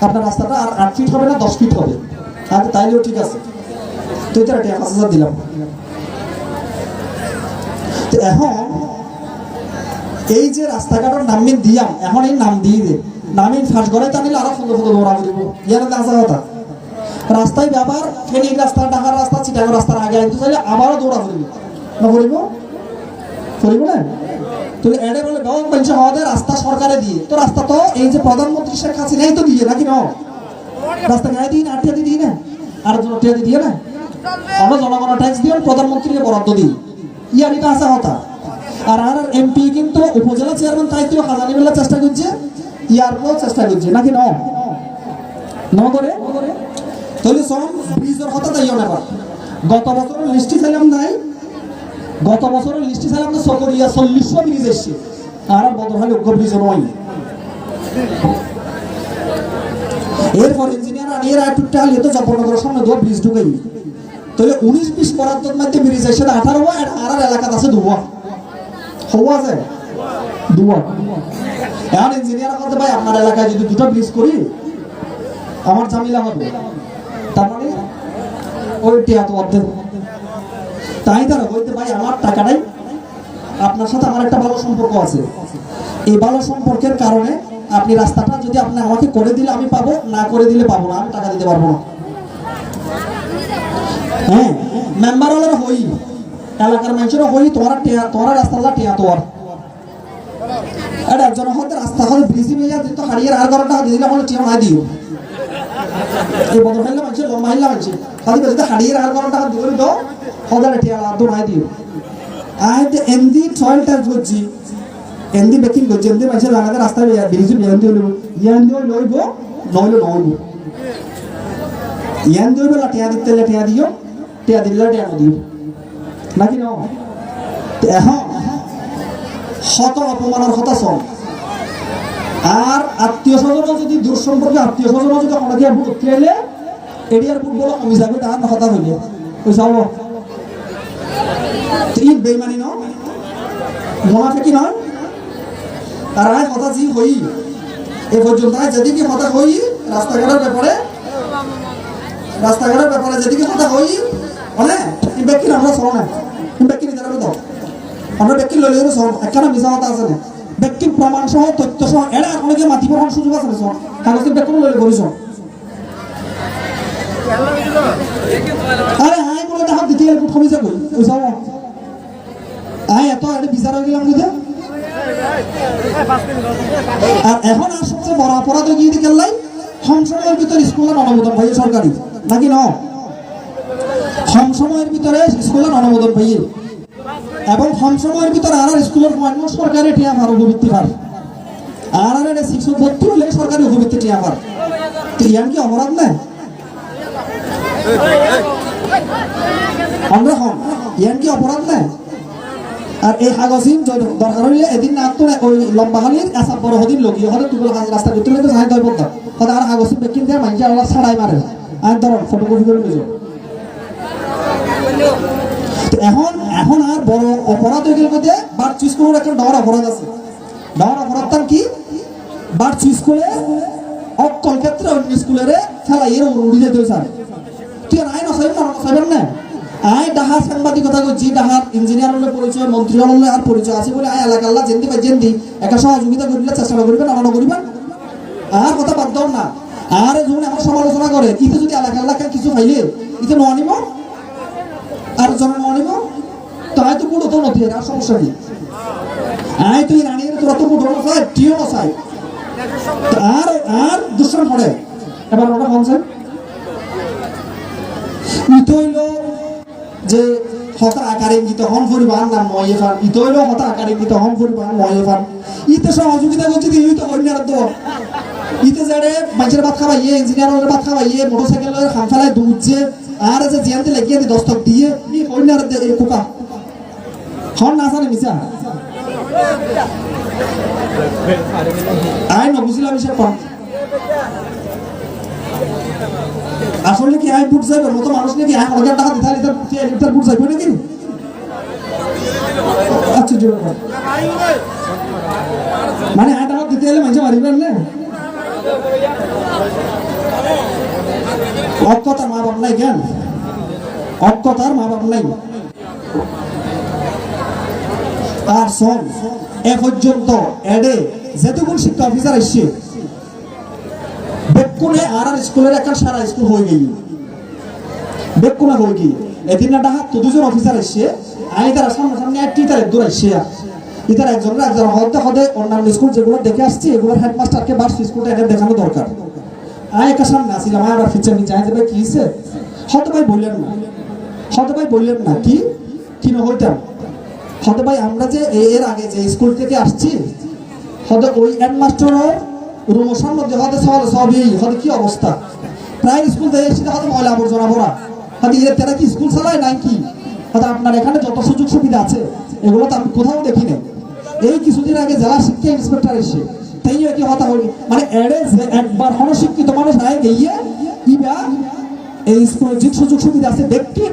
আপনার রাস্তাটা আর 8 ফিট হবে না 10 ফিট হবে, আর তাইলেও ঠিক আছে, তুই তো 5,000 দিলাম। তো এখন এই যে রাস্তাঘাটের নামিন দিয়াম, এখন এই নাম দিয়ে দে, নামিন ফাঁস ঘরে টানিলে আরো সুন্দর সুন্দর দৌড়া দিব, ইয়ার আসা কথা রাস্তায় ব্যাপার, ফেনীর রাস্তা, ঢাকার রাস্তা, চিটাগাং রাস্তার আগে আনতে চাইলে আবারও দৌড়া করিব না, করিব করিব না? তুই এডে বলে গাঁও পঞ্চায়েত আমাদের রাস্তা সরকারে দিয়ে, তো রাস্তা তো এই যে প্রধানমন্ত্রী শেখ হাসিনাই তো দিয়ে নাকি, না রাস্তা গায়ে দিই না, 8 টাকা দিই না, আর জন টাকা দিয়ে না, আমরা জনগণের ট্যাক্স দিয়ে প্রধানমন্ত্রীকে বরাদ্দ দিই, ইয়ারিটা আসা কথা। আর আর এমপি কিন্তু উপজেলা চেয়ারম্যান দায়িত্ব হাজারি বেলা চেষ্টা করছে, ইয়ারও চেষ্টা করছে নাকি, ন করে তাহলে সব ব্রিজের কথা তাইও না। গত বছরের লিস্টি ছিলাম নাই, গত বছরের লিস্টি ছিলাম না সকরিয়া 40 ব্রিজ এসছে, আর বদরহালি উগ্র ব্রিজ নয়। এরপর ইঞ্জিনিয়ার আনিয়ে রায়টুটটা হলে তো জব্বরনগরের সামনে 2 ব্রিজ ঢুকাই, তাহলে 19-20 বরাদ্দর মধ্যে ব্রিজ এসে 18 আর এলাকাতে আছে 2 হওয়া যায় 2। এখন ইঞ্জিনিয়ার বলতে ভাই আপনার এলাকায় যদি 2টা ব্রিজ করি আমার ঝামেলা হবে, তার মানে ওই টিয়া তো অর্ধেক, তাই তারা বলতে ভাই আমার টাকাটাই, আপনার সাথে আমার একটা ভালো সম্পর্ক আছে, এই ভালো সম্পর্কের কারণে আপনি রাস্তাটা যদি আপনি আমাকে করে দিলে আমি পাবো, না করে দিলে পাবো না, আমি টাকা দিতে পারবো না। হ্যাঁ মেম্বার হলের হই, এলাকার মানুষেরও হই, তোমার রাস্তাটা টিয়া তোর এটা একজন হতে রাস্তা হলে ব্রিজি মেয়ে দিত হারিয়ে আর ঘরটা দিয়ে দিলে আমার টিয়া না দিও, এই বদল হইলে মানুষের লম্বা হইলে মানুষের খালি যদি হারিয়ে আর ঘরটা দিয়ে দিত হদারে টিয়া দু নাই দিও। আই এমডি টয়লেট করছি, এমডি বেকিং করছি, এমডি মানুষের লাগাতে রাস্তায় ব্রিজি ইয়ান্দি হইব, ইয়ান্দি লইব নইলে নইব, ইয়ান্দি হইব টিয়া দিতে টিয়া দিও, টিয়া দিলে টিয়া দিও নাকি ন। এখন শত অপমানের কথা চল, আর আত্মীয় স্বজন যদি দূর সম্পর্কে আত্মীয় স্বজন যদি আমাকে ভোট খেলে এরিয়ার ফুটবল কমি যাবে, তার কথা হইলে ওই সব ঈদ বেইমানি ন মোনাফিকি নয়। আর আয় কথা জি হই এ পর্যন্ত যেদিকে কথা হই রাস্তাঘাটের ব্যাপারে যেদিকে কথা হই অনেক ব্যক্তি আমরা চল না, ব্যক্তি নিজেরা দাও আমরা ব্যক্তি লইলে একখানা মিশা কথা আছে না, ব্যক্তির প্রমাণ সহ তথ্য সহ এরা অনেকে মাটি প্রমাণ সুযোগ আছে না, কাগজের ব্যক্তি লইলে করিস আরে হাই বলে দেখা দিতে কমে যাবো ওই সব আয় এত এটা বিচার হয়ে গেলাম বুঝে। আর এখন আর সবচেয়ে বড় অপরাধ গিয়ে দিকে লাই কম সময়ের ভিতরে স্কুলের অনুমোদন পাইয়ে সরকারি নাকি ন, কম সময়ের ভিতরে স্কুলের অনুমোদন পাইয়ে এবং কম সময়ের ভিতরে আর স্কুলের সরকারি টিয়া ভার উপবৃত্তি ভার আর এটা 632 হলে সরকারি উপবৃত্তি টিয়া ভার, তো ইয়ান কি অপরাধ না? আমরা হন ইয়ান কি অপরাধ না? আর এই কাগজিন দরকার হইলে এদিন না তো ওই লম্বা হালির এসব বড় হদিন লগিয়ে হলে তুগুলো রাস্তা করতে তো সাহায্য হয় বলতাম হয়তো আর কাগজিন বেকিন দেয় মানুষ আল্লাহ ছাড়াই মারে আর ধরো ফটোকপি করে নিজ। এখন আর বড় অপরাধ হয়ে গেল মধ্যে বার চুজ করে একটা ডর অপরাধ আছে, ডর অপরাধ তার কি বার চুজ করে অকল ক্ষেত্রে অন্য স্কুলের ফেলাই এর উড়ি যেতে স্যার তুই আইন অসাইবেন না। আয় ডাহার সাংবাদিকতা করছি, ডাহার ইঞ্জিনিয়ার হলে পরিচয়, মন্ত্রী হলে আর পরিচয় আছে বলে আয় এলাকা আল্লাহ জেন্দি বা জেন্দি একটা সহযোগিতা করলে চেষ্টা করবেন আনন্দ করবেন আর কথা বাদ দাও না। আর যখন আমার সমালোচনা করে ইতে যদি এলাকা আল্লাহকে কিছু পাইলে ইতে ন আনিব আর জন ন আনিব তাই তো পুরো তো নথি আর সমস্যা কি আয় তুই রানিয়ে তোরা তো পুরো নসাই টিও নসাই আর আর দুশ্মন পড়ে এবার ওটা কনছে ইতে হইল যে হতা আকারে ইঙ্গিত হন পরিবার নাম ময়ে ফান ইতে হইল হতা আকারে ইঙ্গিত হন পরিবার ময়ে ফান ইতে সহযোগিতা করছি দিই তো অন্যের তো ইতে যারে মানুষের ভাত খাওয়াইয়ে ইঞ্জিনিয়ারের ভাত খাওয়াইয়ে মোটরসাইকেলের খাম ফেলায় দুধছে আর যে জিয়ান্তে লাগিয়ে দি দস্তক দিয়ে ই কইনার কোকা হন না জানে মিছা আই নবুঝিলাম সে কম আসলে কি আই বুট যাবে মতো মানুষ নাকি আই 1000 টাকা দিতে লিটার বুট যাবে নাকি আচ্ছা জোর মানে আই টাকা দিতে এলে মানুষ মারিবেন না অক্ষতার মা বাপ নাই জ্ঞান অক্ষতার মা বাপ নাই আর সন এ পর্যন্ত এডে যেটুকুন শিক্ষা অফিসার আসছে বেকুনে আর স্কুলের একটা সারা স্কুল হয়ে গেল বেকুনে হয়ে গিয়ে এদিন একটা হাত দুজন অফিসার আসছে আমি তারা সামনে সামনে এক টিচারের দূর আসছে ইতার একজন হতে হতে অন্যান্য স্কুল যেগুলো দেখে আসছে এগুলোর হেডমাস্টারকে বাস স্কুলটা এনে দেখানো দরকার আমি একটা সামনে আসছিলাম আমার ফিচার নিচে আমি ভাই কি হয়েছে হয়তো ভাই বললেন না কি কিনো হইতাম হয়তো ভাই আমরা যে এর আগে যে স্কুল থেকে আসছি হয়তো ওই হেডমাস্টারের রুমসার মধ্যে হয়তো সবই হয়তো কি অবস্থা প্রায় স্কুল থেকে এসেছে হয়তো ময়লা আবর্জনা ভরা হয়তো এর তারা কি স্কুল চালায় নাই কি হয়তো আপনার এখানে যত সুযোগ সুবিধা আছে এগুলো তো আমি কোথাও দেখি না এই কিছুদিন আগে জেলা শিক্ষা ইন্সপেক্টর এসে তাই কি হতা হল মানে এড়ে যে একবার অনশিক্ষিত মানুষ আয় গিয়ে ইবা এই স্কুলের যে সুযোগ সুবিধা আছে ব্যক্তি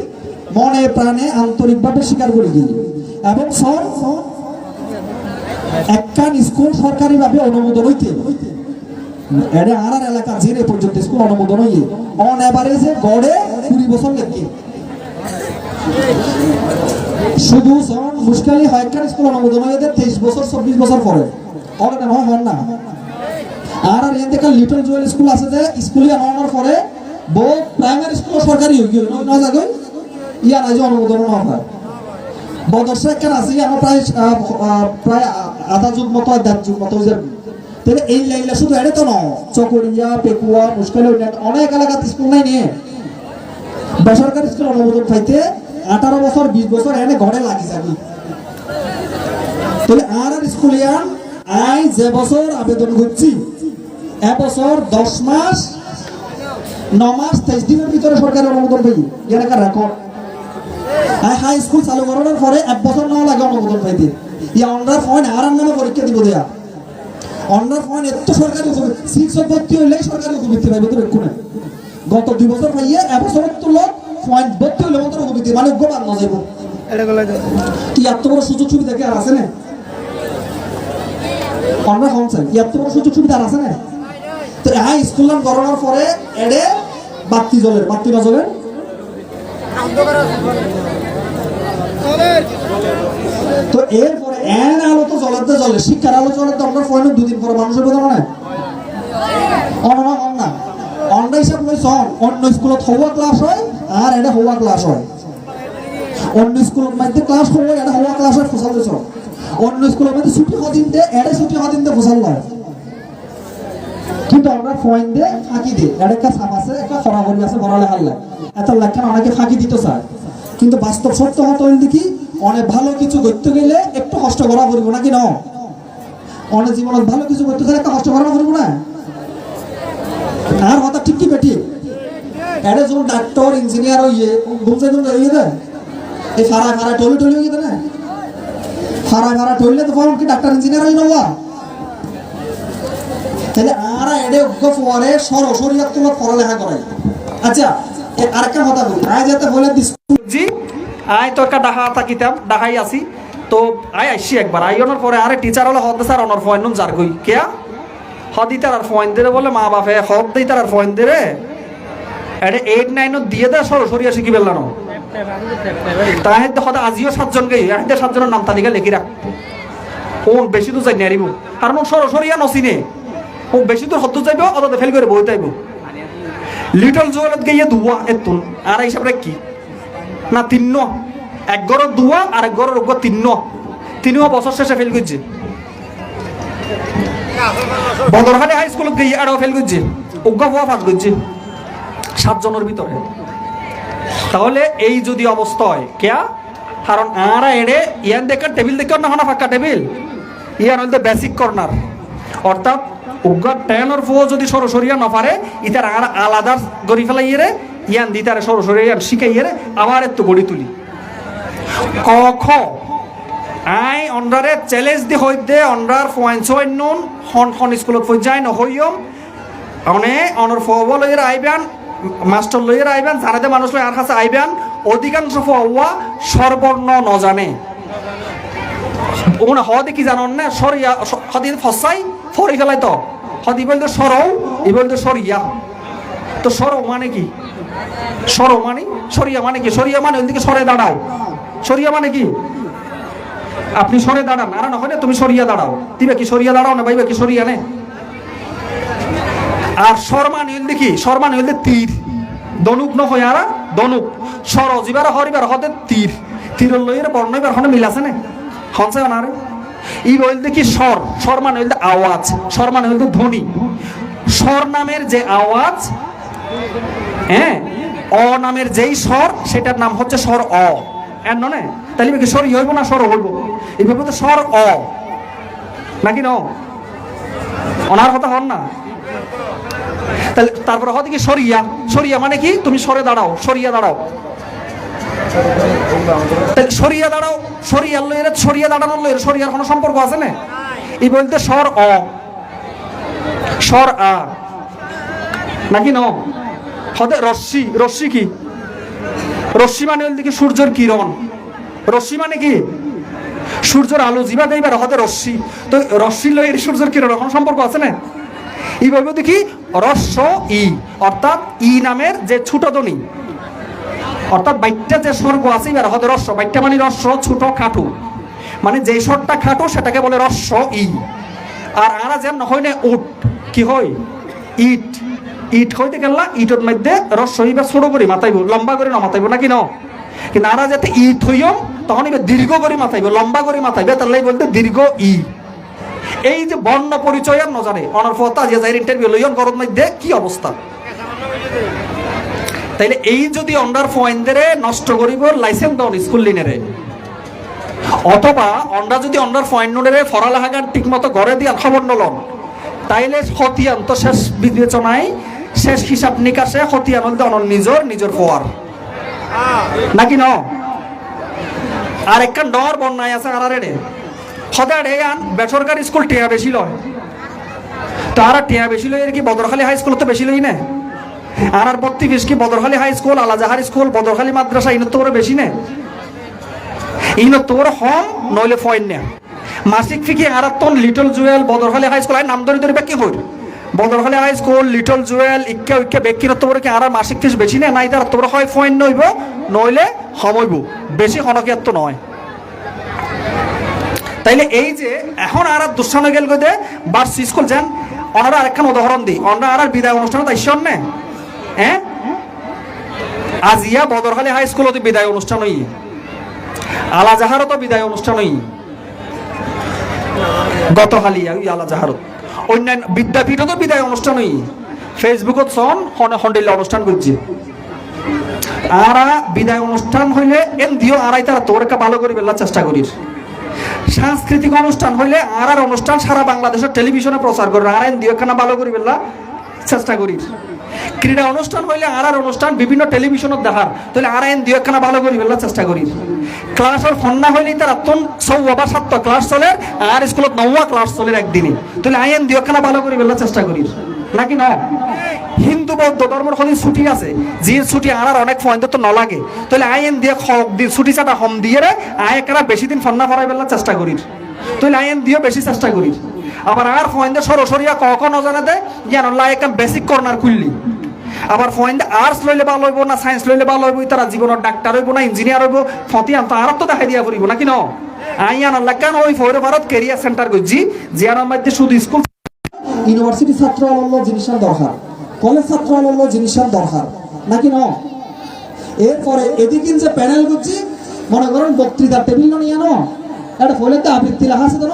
মনে প্রাণে আন্তরিকভাবে স্বীকার করে গিয়ে এবং একখান স্কুল সরকারিভাবে অনুমোদন হইতে এড়ে আর এলাকা জেনে পর্যন্ত স্কুল অনুমোদন হইয়ে অন এভারেজে গড়ে 20 বছর লেগে শুধু মুশকিল হয় একখান স্কুল অনুমোদন হয়ে 23 বছর 24 বছর পরে অনেক হয় না আর এখান থেকে লিটল জুয়েল স্কুল আছে যে স্কুলে আনানোর পরে বহু প্রাইমারি স্কুল সরকারি হয়ে গেল না জায়গায় ইয়ার আজ অনুমোদন না হয় বদর্শা একখান আছে আমার প্রায় আধা যুগ মতো 1.5 যুগ মতো তাহলে এই লাইনটা শুধু এড়ে তো নয় চকরিয়া পেকুয়া মুশকিল অনেক এলাকাতে স্কুল নাই নিয়ে বেসরকারি স্কুল অনুমোদন পাইতে 18 বছর 20 বছর এনে ঘরে লাগি যাবি তাহলে আর স্কুলিয়ান আই যে বছর আবেদন করছি এবছর 10 মাস 9 মাস 23 দিনের ভিতরে সরকারের অনুমোদন পাই এর একটা রেকর্ড হাই স্কুল চালু করানোর পরে 1 বছর না লাগে অনুমোদন পাইতে ইয়া অনলাইন ফোন আর নামে পরীক্ষা দিব দেয়া অনলাইন ফোন এত সরকারি 6 ভর্তি হইলেই সরকারি উপবৃত্তি পাইবে তো একটু না গত 2 বছর পাইয়ে এবছরের তুলনায় পয়েন্ট 32 হলে মতো উপবৃত্তি মানে গোবার না যাইব এটা গলা কি এত বড় সুযোগ সুবিধা কি আর আছে না আমরা কোন চাই এত বড় সুযোগ সুবিধা আর আছে না তো এই স্কুল করানোর পরে এডে বাতি না জ্বলের তো এরপরে এন আলো তো জ্বলে শিক্ষার আলো জ্বলে তো আমরা ফোনে 2 দিন পরে মানুষের কথা না অন্য হিসাব লইছ অন্য স্কুলত হওয়া ক্লাস হয় আর এটা হওয়া ক্লাস হয় অন্য স্কুলের মধ্যে ক্লাস হয় এটা হওয়া ক্লাস হয় ফসল দিছ অন্য স্কুলের মধ্যে ছুটি হদিন দে এটা ছুটি হদিন দে ফসল হয় কিন্তু আমরা ফোন দে ফাঁকি দে এটা একটা সাপ আছে একটা খরাবরি আছে বড় লেখালে এত লেখা অনেকে ফাঁকি দিতে চায় কিন্তু বাস্তব সত্য হতো দেখি অনেক ভালো কিছু করতে গেলে একটু কষ্ট করা পড়ব নাকি না অনেক জীবনত ভালো কিছু করতে গেলে একটা কষ্ট করা পড়ব না আর কথা ঠিক কি বেটি এড়ে যখন ডাক্তার ইঞ্জিনিয়ার হইয়ে ঘুমছে হইয়ে দেয় এই ফারা টলি হইয়ে দেয় না ফারা টললে তো ফলন কি ডাক্তার ইঞ্জিনিয়ার হয়ে নেওয়া তাহলে আর এড়ে অজ্ঞ পরে সরাসরিয়াত তোমার পড়ালেখা করাই আচ্ছা আরেকটা কথা বলি আয় যেতে বলে জি আয় তো একটা ডাহাই আসি তো আয় আসছি একবার আইনের পরে আরে টিচার হলে হতে স্যার অনর ফয়েন যার কই কেয়া হদিতার আর ফয়েন দে বলে মা বাপে হদ দিতার আর ফয়েন দে রে এটা 8 9 দিয়ে দে সরাসরি শিখি বেললানো তাই হতে আজিও 7 জন গই এতে 7 জনের নাম তালিকা লিখি রাখ ও বেশি দূর যাই নারিব আর মন সরাসরি নসিনে ও বেশি দূর হতে যাইব অত ফেল করে বই তাইব লিটল জুয়েলত গিয়ে দুয়া এতুন আর হিসাবে কি না 3 এক গড়ের দুয়া আর এক গড়ের 3 বছর শেষে ফেল করছে বদরহাটে হাই স্কুল গিয়ে আরও ফেল করছে অজ্ঞা হওয়া ফাঁস করছে 7 জনের ভিতরে তাহলে এই যদি অবস্থা হয় কেয়া কারণ আরা এড়ে ইয়ান দেখার টেবিল দেখে না ফাঁকা টেবিল ইয়ান হইতে বেসিক কর্নার অর্থাৎ উগ্র টেনর ফো যদি সরসরিয়া না পারে ইতার আর আলাদা গড়ি ফেলাই রে ইয়ান দি তার সরসরি ইয়ান শিখাই রে আবার একটু গড়ি তুলি ক খ আই অন্ডারে চ্যালেঞ্জ দি হইতে অন্ডার পয়েন্টস হই নুন হন স্কুলত ফই যায় না হইম অনে অনর ফব লইয়ের আইবেন মাস্টার লইয়ের আইবেন জানাতে মানুষ লই আর কাছে আইবেন অধিকাংশ ফওয়া সর্বর্ণ ন জানে ওনা হদি কি জানন না সরিয়া হদি ফসাই ফরি ফেলাই তো হদি বলতে সরও ই বলতে সরিয়া তো সরও মানে কি সরও মানে সরিয়া মানে কি সরিয়া মানে ওইদিকে সরে দাঁড়াও সরিয়া মানে কি আপনি সরে দাঁড়ান আর না হয় তুমি সরিয়া দাঁড়াও দিবে কি সরিয়া দাঁড়াও না ভাইবা কি সরিয়া নে আর শর্মা নিল দেখি শর্মা নিল তীর দনুক ন হয় আর দনুক সর জিবার হরিবার হতে তীর তীর লইয়ের বর্ণইবার হনে মিল আছে না হনছে না রে ই বলতে দেখি স্বর মানে হইল আওয়াজ স্বর মানে হইল ধ্বনি স্বর নামের যে আওয়াজ হ্যাঁ অ নামের যেই স্বর সেটার নাম হচ্ছে স্বর অ এর নয় তাহলে কি স্বর হইব না স্বর হইব এইভাবে তো স্বর অ নাকি ন অনার কথা হন না তাহলে তারপরে হতে কি সরিয়া সরিয়া মানে কি তুমি সরে দাঁড়াও সরিয়া দাঁড়াও সরিয়া দাঁড়াও সরিয়ার লইয়ের সরিয়া দাঁড়ানোর লইয়ের সরিয়ার কোনো সম্পর্ক আছে না এই বলতে স্বর অ স্বর আ নাকি ন হতে রশ্মি রশ্মি কি রশ্মি মানে হল দেখি সূর্যের কিরণ রশ্মি মানে কি সূর্যের আলো জিবা দেইবার হতে রশ্মি তো রশ্মি লইয়ের সূর্যের কিরণ কোনো সম্পর্ক আছে না এই বলবো দেখি রস্য ই অর্থাৎ ই নামের যে ছোট ধ্বনি অর্থাৎ বাইটটা যে স্বর্গ আছে এবার হতে রস্য বাইটটা মানে রস্য ছোট খাটো মানে যেই স্বরটা খাটো সেটাকে বলে রস্য ই আর আরা যেন হয় না উট কি হয় ইট ইট হইতে গেলা ইটের মধ্যে রস্য ইবার ছোট করে মাথাইব লম্বা করে না মাথাইব নাকি ন কিন্তু আরা যাতে ইট হইম তখন এবার দীর্ঘ করে মাথাইব লম্বা করে মাথাইবে তাহলে বলতে দীর্ঘ ই এই যে বর্ণ পরিচয় আর নজারে অনর্ফতা যে যাই ইন্টারভিউ লইয়ন গরম মধ্যে কি অবস্থা তাইলে এই যদি অন্ডার পয়েন্টরে নষ্ট করিব লাইসেন্স দাও স্কুল লিনেরে অথবা অন্ডা যদি অন্ডার পয়েন্ট নোডেরে ফরালাহাগার ঠিক মতো ঘরে দিয়ে খবর নলন তাইলে হতিয়ান তো শেষ বিবেচনায় শেষ হিসাব নিকাশে হতিয়ান হল অনর নিজের ফোয়ার নাকি ন আর একটা ডর বন্যায় আছে আর রে সদাড়ে আন বেসরকারি স্কুল টিয়া বেশি লয় তারা টিয়া বেশি লয় কি বদরখালী হাই স্কুল তো বেশি লই না আর ভর্তি ফিস কি বদরখালী হাই স্কুল আলাজাহার স্কুল বদরখালী মাদ্রাসা ইনত তোর বেশি না ইনত তোর হম নইলে ফয়েন না মাসিক ফি কি আর তন Little Jewel Badarkhali high school নাম ধরে ধরে কি হই Badarkhali high school Little Jewel ইক্কা ইক্কা বেকির তোর কি আর মাসিক ফিস বেশি না নাই তার তোর হয় ফয়েন নইব নইলে হমইব বেশি হনকিয়াত তো নয় তাইলে এই যে এখন আর দুঃসানো গেল গদে বার্স স্কুল যান ওনারা আরেকখান উদাহরণ দিই ওনারা আর বিদায় অনুষ্ঠান আইসন না হ্যাঁ আজিয়া বদরখালী হাই স্কুল বিদায় অনুষ্ঠান হই আলাজাহারও তো বিদায় অনুষ্ঠান হই গতকালি আলাজাহারত অন্যান্য বিদ্যাপীঠও তো বিদায় অনুষ্ঠান হই ফেসবুকত সন হন্ডিল্লা অনুষ্ঠান করছি আরা বিদায় অনুষ্ঠান হইলে এন দিও আড়াই তারা তোর একটা ভালো করে বেলার চেষ্টা করিস সাংস্কৃতিক অনুষ্ঠান হইলে আর অনুষ্ঠান সারা বাংলাদেশের টেলিভিশনে প্রচার করে আর দিওখানা ভালো করি বেলা চেষ্টা করি ক্রীড়া অনুষ্ঠান হইলে আর অনুষ্ঠান বিভিন্ন টেলিভিশনত দেখার তাহলে আর দিওখানা ভালো করি বেলা চেষ্টা করি ক্লাসের ফন্না হইলে তার আত্মন 6 বা 7 ক্লাস চলে আর স্কুলত 9 ক্লাস চলে একদিনই তাহলে আইন দিওখানা ভালো করি বেলা চেষ্টা করি নাকি না হিন্দু বৌদ্ধ ধর্মের হলে ছুটি আছে যে ছুটি আর অনেক পয়েন্ট তো নলাগে তাহলে আইন দিয়ে ছুটি চাটা হম দিয়ে রে আয়করা বেশি দিন ফন্না ফরাই বেলার চেষ্টা করি তাহলে আইন দিয়ে বেশি চেষ্টা করি আবার আর পয়েন্টে সরসরিয়া কখন অজানা দেয় জ্ঞান একটা বেসিক কর্নার খুললি আবার পয়েন্ট আর্টস লইলে ভালো হইব না সায়েন্স লইলে ভালো হইব তারা জীবনের ডাক্তার হইব না ইঞ্জিনিয়ার হইব ফতিয়ান তো আর তো দেখাই দিয়া করিব নাকি ন আইয়ান আল্লাহ কেন ওই ফৌরে ভারত কেরিয়ার সেন্টার করছি জিয়ানোর মধ্যে শুধু স্কুল ইউনিভার্সিটি ছাত্র আলোল্য জিনিসের দরকার কলেজ ছাত্র আলোল্য জিনিসের দরকার নাকি ন এরপরে এদিকে যে প্যানেল করছি মনে করেন বক্তৃতার টেবিল নিয়ে ন একটা ফলে তো আবৃত্তি লেখা আছে তো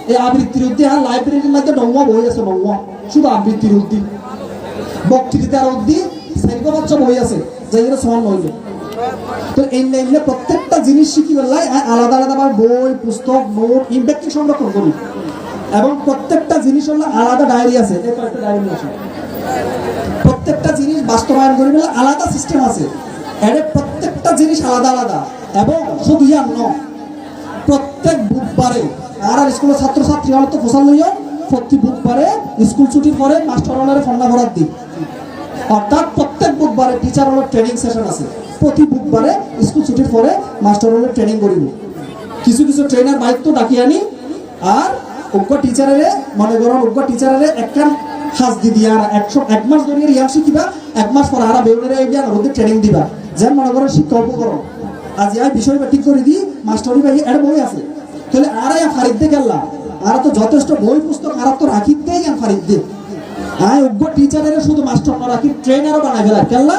এই আবৃত্তির উদ্দি আর লাইব্রেরির মধ্যে নৌয়া বই আছে নৌয়া শুধু আবৃত্তির উদ্দি বক্তৃতার উদ্দি সাইকো বাচ্চা বই আছে যেগুলো সমান নইল তো এই লাইনে প্রত্যেকটা জিনিস শিখি বেলায় আলাদা আলাদা বই পুস্তক নোট ইম্প্যাক্ট সংরক্ষণ করি এবং প্রত্যেকটা জিনিস হলো আলাদা ডায়েরি আছে, এই কয়েকটা ডায়েরি আছে, প্রত্যেকটা জিনিস বাস্তবায়ন করি বলে আলাদা সিস্টেম আছে, এর প্রত্যেকটা জিনিস আলাদা আলাদা। এবং শুধু ইয়ার নয়, প্রত্যেক বুধবারে আর স্কুলের ছাত্রছাত্রী হলে তো ফসল লইয়া প্রতি বুধবারে স্কুল ছুটির পরে মাস্টার হলের ফন্না ভরার দিন, অর্থাৎ প্রত্যেক বুধবারে টিচার হলের ট্রেনিং সেশন আছে। প্রতি বুধবারে স্কুল ছুটির পরে মাস্টার হলের ট্রেনিং করিব। কিছু কিছু ট্রেনার বাইক তো ডাকি আনি, আর অজ্ঞ টিচারের মনে করেন অজ্ঞ টিচারের একটা হাজ দি দিয়া আর 1 মাস ধরে ইয়ার শিখিবা, 1 মাস পর আর বেউনের এরিয়া ওদের ট্রেনিং দিবা, যেন মনে করেন শিক্ষা উপকরণ আজ এই বিষয়টা ঠিক করে দিই মাস্টারি ভাই এর বই আছে, তাহলে আর ফারিদ দে গেল আর তো যথেষ্ট বই পুস্তক আর তো রাখি দেই ফারিদ দে অজ্ঞ টিচারের শুধু মাস্টার না রাখি ট্রেনারও বানাই ফেলার কেল্লা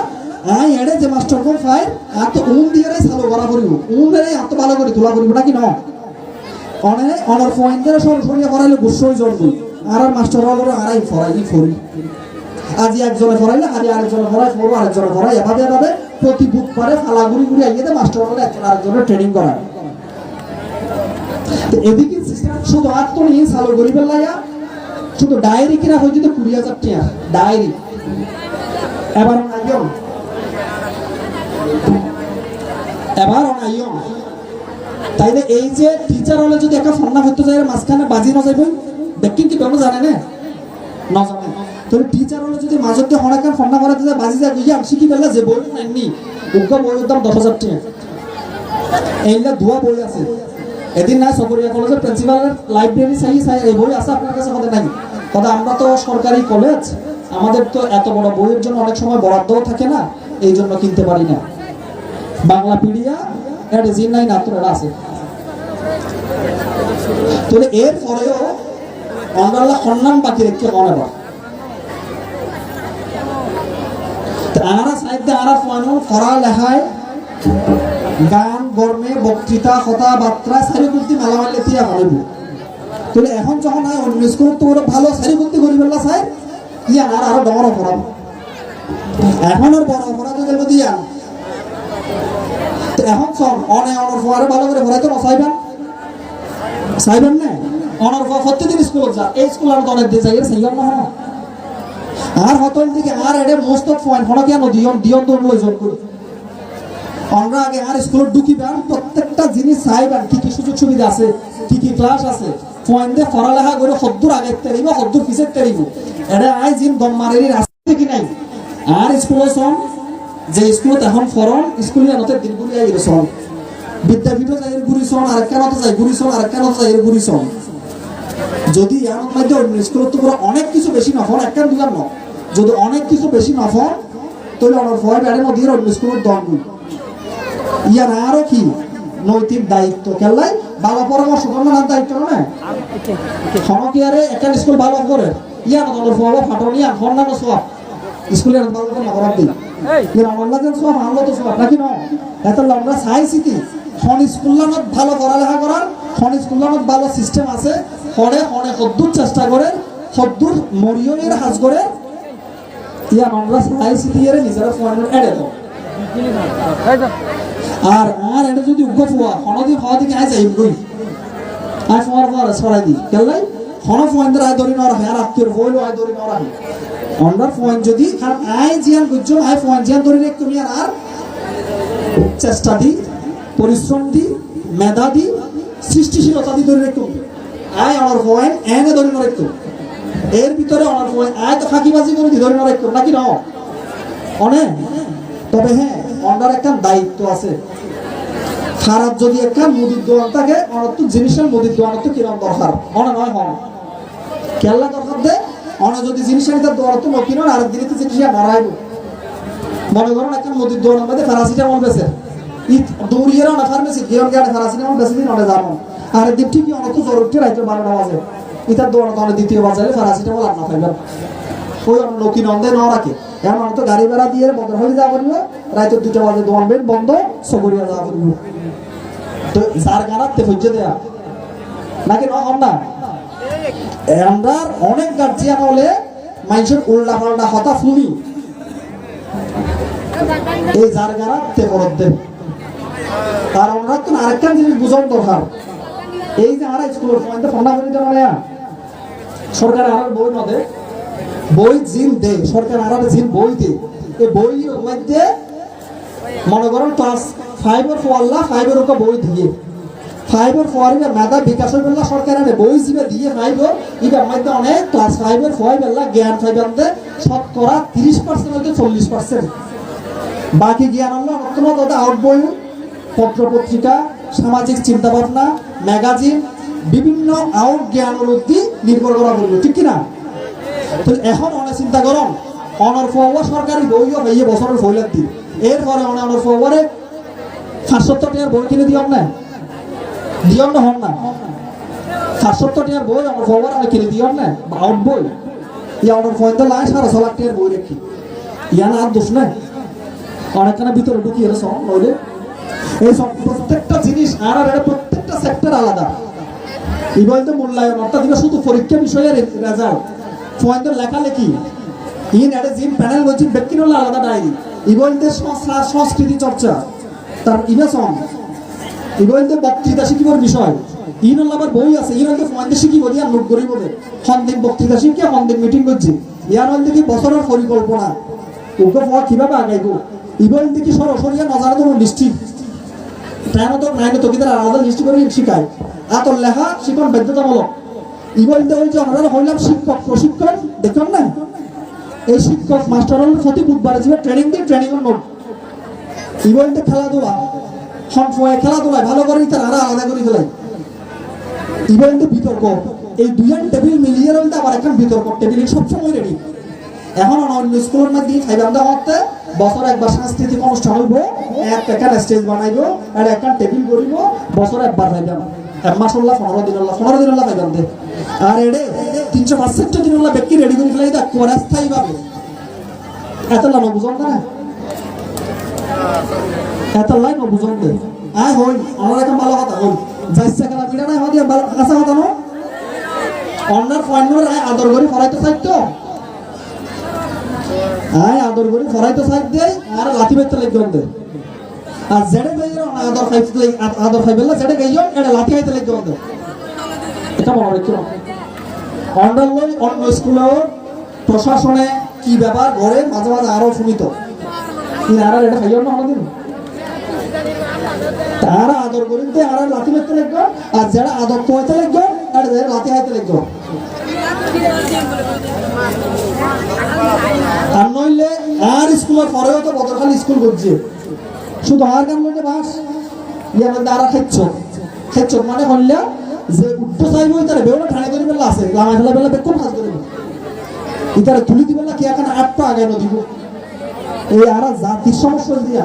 এড়ে যে মাস্টার কোন ফাইল আর তো উন দিয়ে চালু করা করিব, উনের এত ভালো করে তোলা করিব নাকি না অনার পয়েন্টের সরিয়ে করাইলে গুসই জন বই আর মাস্টার হলো আড়াই ফরাই ফরি আজি একজনে ফরাইলে আজি আরেকজনে ফরাই ফরবো আরেকজনে ফরাই এভাবে এভাবে প্রতি বুধবারে ফালাগুড়ি ঘুরে আইয়ে মাস্টার হলো একজন আরেকজনের ট্রেনিং করায়। তো এদিকে শুধু আর তো নিয়ে চালু করি ফেলাইয়া শুধু ডায়েরি কিনা হয়ে যেত 20,000 টাকা ডায়েরি। এবার অনাইও তাইলে এই যে টিচার হলে যদি একটা ফন্না হতে যায় মাঝখানে বাজি না যাইব দেখি কি কেন জানে না জানে, তাহলে টিচার হলে যদি মাঝতে হনাকান ফন্না করাতে যায় বাজি যায় বুঝি আমি শিখি ফেললে যে বই নেননি উগ্র বইয়ের দাম 10,000 টাকা। এইগুলা ধোয়া বই আছে, এদিন না সবরিয়া কলেজের প্রিন্সিপালের লাইব্রেরি চাই এই বই আছে আপনার কাছে আমাদের নাই কথা, আমরা তো সরকারি কলেজ আমাদের তো এত বড় বইয়ের জন্য অনেক সময় বরাদ্দও থাকে না, এই জন্য কিনতে পারি না। বাংলা পিডিয়া এর জিন নাই না তোর আছে, তাহলে এর পরেও আমরা সম্মান বাকি রেখে মনে হয় আরা সাহিত্যে আরা পড়া লেখায় গান গরমে বক্তৃতা কথাবার্তা সারিবন্তি মালামালে দিয়া হইব, তাহলে এখন যখন হয় অন্য স্কুল তো ভালো সারিবন্তি করি ফেললা চাই ইয়া আর আরো ডর অপরাধ, এখন ওর বড় অপরাধ গেল দিয়া এখন সব অনে অনর ফোয়ারে ভালো করে ভরাইতে না চাইবেন না অনর ফোয়া প্রত্যেকদিন স্কুল যা এই স্কুল আর অনেক দিয়ে যাই চাইবেন না আর হতন দিকে আর এডে মোস্ট অফ পয়েন্ট হলো কেন দিয়ন দৌড় লইজন করি আমরা আগে আর স্কুলে ঢুকিবেন প্রত্যেকটা জিনিস চাইবেন কি কি সুযোগ সুবিধা আছে কি কি ক্লাস আছে পয়েন্ট দিয়ে পড়ালেখা করে সদ্দুর আগে তেরিব সদ্দুর পিছের তেরিব এটা আই জিম দম মারেরই রাস্তা কি নাই। আর স্কুলে সন যে স্কুলত এখন ফরম স্কুলে আনতে দিনগুলি আই সন বিদ্যাপীঠও যাই গুড়ি সন আর কেনতে যাই গুড়ি সন আর কেনতে যাই গুড়ি সন, যদি এর মধ্যে অন্য স্কুলত তো পুরো অনেক কিছু বেশি নফর একটা দুগার ন যদি অনেক কিছু বেশি নফর তাহলে অনেক ভয় বেড়ে নদীর অন্য স্কুলের দম ইয়ার আরো কি নৈতিক দায়িত্ব কেলাই বাবা পরামর্শ করার দায়িত্ব না সমকিয়ারে একটা স্কুল ভালো করে ইয়া নদর ফলো ফাটনিয়া হন্না না সব স্কুলে ভালো করে না করার দিন এর আমরা যেন সব ভালো তো সব নাকি না এত আমরা চাইছি কি হন স্কুললানত ভালো পড়ালেখা করার হন স্কুললানত ভালো সিস্টেম আছে হরে হনে সদ্দুর চেষ্টা করে সদ্দুর মরিয়নের হাজ করে ইয়া আমরা চাইছি কি এর নিজেরা ফোন এড়ে তো আর আর এটা যদি উগ্র ফুয়া হনদি হওয়া দিকে আই যাই গই আই ফোয়ার ফোয়ার ছড়াই দি কেলাই হন ফোয়ানদের আই ধরি নরা আর আত্মীয় হইলো আই ধরি নরা অন্ডার ফোয়ান যদি কারণ আই জিয়ান গুজ্জন আই ফোয়ান জিয়ান ধরি রেখ তুমি আর চেষ্টা দি পরিশ্রম দি মেধা দি সৃষ্টিশীলতা দি ধরি রেখ আই আমার ফোয়ান এনে ধরি নরেখ এর ভিতরে আমার ফোয়ান আই তো ফাঁকিবাজি করে দি ধরি নরেখ নাকি না অনেক। তবে হ্যাঁ অন্ডার একটা দায়িত্ব আছে, খারাপ যদি একটা মুদির দোকান থাকে অনেক জিনিসের মুদির দোকান তো কিরম দরকার অনেক নয় হন কেল্লা দরকার দে অনেক যদি জিনিসের দোকান তো নকিন আরেক দিনে তো জিনিস মারাইব মনে করেন একটা মুদির দোকানের মধ্যে প্যারাসিটামল বেছে দৌড়িয়ে না ফার্মেসি গিয়ে গিয়ে প্যারাসিটামল বেশি দিন অনেক যাবো আরেক দিন ঠিকই অনেক জরুরি রাইতে 12টা বাজে ইতার দোকান অনেক দ্বিতীয় বাজারে প্যারাসিটামল আর না পাইবেন ওই নকিন অন্ধে ন রাখে এমন তো গাড়ি ভাড়া দিয়ে বদল হয়ে যাওয়া করিব রাইতে 2টা বাজে দোকান বেন বন্ধ সবরিয়া যাওয়া করিব তো যার গারাতে হইছে দেয়া নাকি নন না আমরা অনেক গার্জিয়ান হলে মানুষের উল্টা পাল্টা হতা ফুমি এই যার গারাতে করত দেব আর আমরা তো আরেকটা জিনিস বুঝার দরকার এই যে আমরা স্কুলের পয়েন্টে ফোনা করি দেওয়া সরকার আর বই নদে বই জিন দে সরকার আর জিন বই দে এই বইয়ের মধ্যে মনে করেন ক্লাস 5 এর ফোয়াল্লা 5 এর ওকে বই দিয়ে 5 এর ফোয়ারিবে মেধা বিকাশ হইলা সরকার আনে বই জিবে দিয়ে 5 এর মধ্যে অনেক ক্লাস 5 এর ফয় বেলা জ্ঞান ফাইবানতে শতকরা 30% হইতে 40%, বাকি জ্ঞান হলো অন্তত দাদা আউট বই পত্র পত্রিকা সামাজিক চিন্তা ভাবনা ম্যাগাজিন বিভিন্ন আউট জ্ঞান অনুদ্ধি নির্ভর করা বলবো ঠিক কিনা। তো এখন অনেক চিন্তা করুন অনার ফোয়া সরকারি বইও ভাইয়ে বছরের ফইলার দিন এরপরে অনার ফোয়ারে 570 টাকার বই কিনে দিও না দিও না হন না 570 টাকার বই আমার ফোয়ার আমি কিনে দিও না আউট বই ইয়া অনার ফোয়াতে লাই 6.5 লাখ টাকার বই রেখি ইয়া না আর দোষ নাই অনেকখানে ভিতরে ঢুকিয়ে সব নইলে এই সব প্রত্যেকটা জিনিস আর এটা প্রত্যেকটা সেক্টর আলাদা। এই বলতে মূল্যায়ন অর্থাৎ দিবে শুধু পরীক্ষা বিষয়ের রেজাল্ট ফোয়াদের লেখালেখি ইন এটা জিম প্যানেল বলছি ব্যক্তির হলো আলাদা ডায়েরি এই বলতে সংস্কৃতি চর্চা তার ইভেশন এই বলতে বক্তৃতা শিখিবার বিষয় ইন হলো আবার বই আছে ইন হলো ফোয়াদের শিখিব দিয়া নোট করিব সন্দিন বক্তৃতা শিখিয়া সন্দিন মিটিং করছি ইয়ার হল দেখি বছরের পরিকল্পনা ওকে ফোয়া কিভাবে আগাইব এই বলতে কি সরাসরি নজারা তো ডিস্ট্রিক্ট টাইম তো নাইনে তো কিতার আলাদা লিস্টি করে শিখায় আতর লেখা শিখন বাধ্যতামূলক ই বলতে ওই যে আমরা হইলাম শিক্ষক প্রশিক্ষণ দেখলাম না এই শিক্ষক মাস্টার হল প্রতি বুধবার যে ট্রেনিং দিয়ে ট্রেনিং এর নোট ই বলতে খেলাধুলা খেলাধুলায় ভালো করে তার আলাদা করে ফেলাই ই বলতে বিতর্ক এই দুইজন টেবিল মিলিয়ে বলতে আবার এখন বিতর্ক টেবিল সবসময় রেডি এখন অন্য স্কুলের মধ্যে খাইবান্ধা হতে বছর একবার সাংস্কৃতিক অনুষ্ঠান হইব একটা স্টেজ বানাইব আর একটা টেবিল করিব বছর একবার খাইবাম এক মাস হল্লা 15 দিন হল্লা খাইবাম দে আর এডে 365 দিন হল্লা ব্যক্তি রেডি করে ফেলাই দা করে স্থায়ী ভাবে এত লাভ বুঝন না এত লাইন বুঝন দে আয় হই আমার একটা ভালো কথা হই যাইছে খেলা পিড়া নাই হদিয়া ভালো কাঁচা কথা নো অন্যার পয়েন্টগুলো আদর করে ফরাইতে চাইতো আয় আদর করে ফরাইতে চাই দেয় আর লাঠি বাইতে লাগবে দে আর জেডে গাইও আদর খাইবেলা জেডে গাইও এটা লাঠি খাইতে লাগবে দে এটা মনে রাখো অন্ডার লই অন্য স্কুলে প্রশাসনে কি ব্যাপার ঘরে মাঝে মাঝে আরো শুনিত কি আর এটা খাইও না আমাদের তারা আদর করিতে আর লাঠি বাইতে লাগবে আর যারা আদর কইতে লাগবে আর যারা লাঠি খাইতে লাগবে আর নইলে আর স্কুলের পরেও তো বদরখালি স্কুল করছে শুধু আর গান লইলে বাস ইয়ার মধ্যে আর খেচ্ছ মানে হইলে যে উঠতে চাইব তারা বেউলা ঠানে করে বেলা আছে লামাই ফেলা বেলা বেকুন কাজ করে ইতারা তুলি দিবে না কি এখন 8 পা আগে নদীব এই আর জাতির সমস্যা দিয়া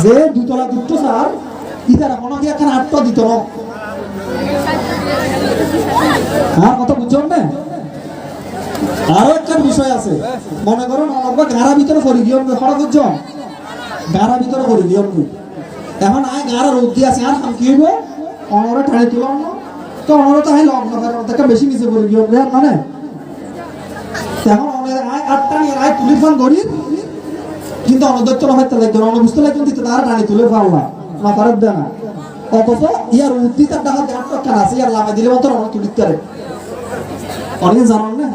যে দুতলা দুটো স্যার ইতারা কোনো কি এখন 8 পা দিত না হ্যাঁ কথা বুঝছেন না আরো একটা বিষয় আছে মনে করুন আমরা গাড়া ভিতরে পড়ি গিয়ে খড়া বুঝছেন গাড়া ভিতরে পড়ি গিয়ে এখন আয় গাড়া রোদ দিয়ে আছে আর কি হইব অনরা ঠাড়ি তুলো তো অনরা তো আই লগ্ন থেকে বেশি নিচে পড়ি গিয়ে মানে এখন আয় 8টা নিয়ে আয় তুলি ফোন করি কিন্তু অনদত্ত হইতে লাগবে অনবুঝতে লাগবে দিতে তারা টানি তুলে পারলা না পারত দেয় না অথচ ইয়ার উদ্দিত দেখা দেওয়ার কেন আছে ইয়ার লাগাই দিলে মতো অনেক তুলিত করে অনেক জানান না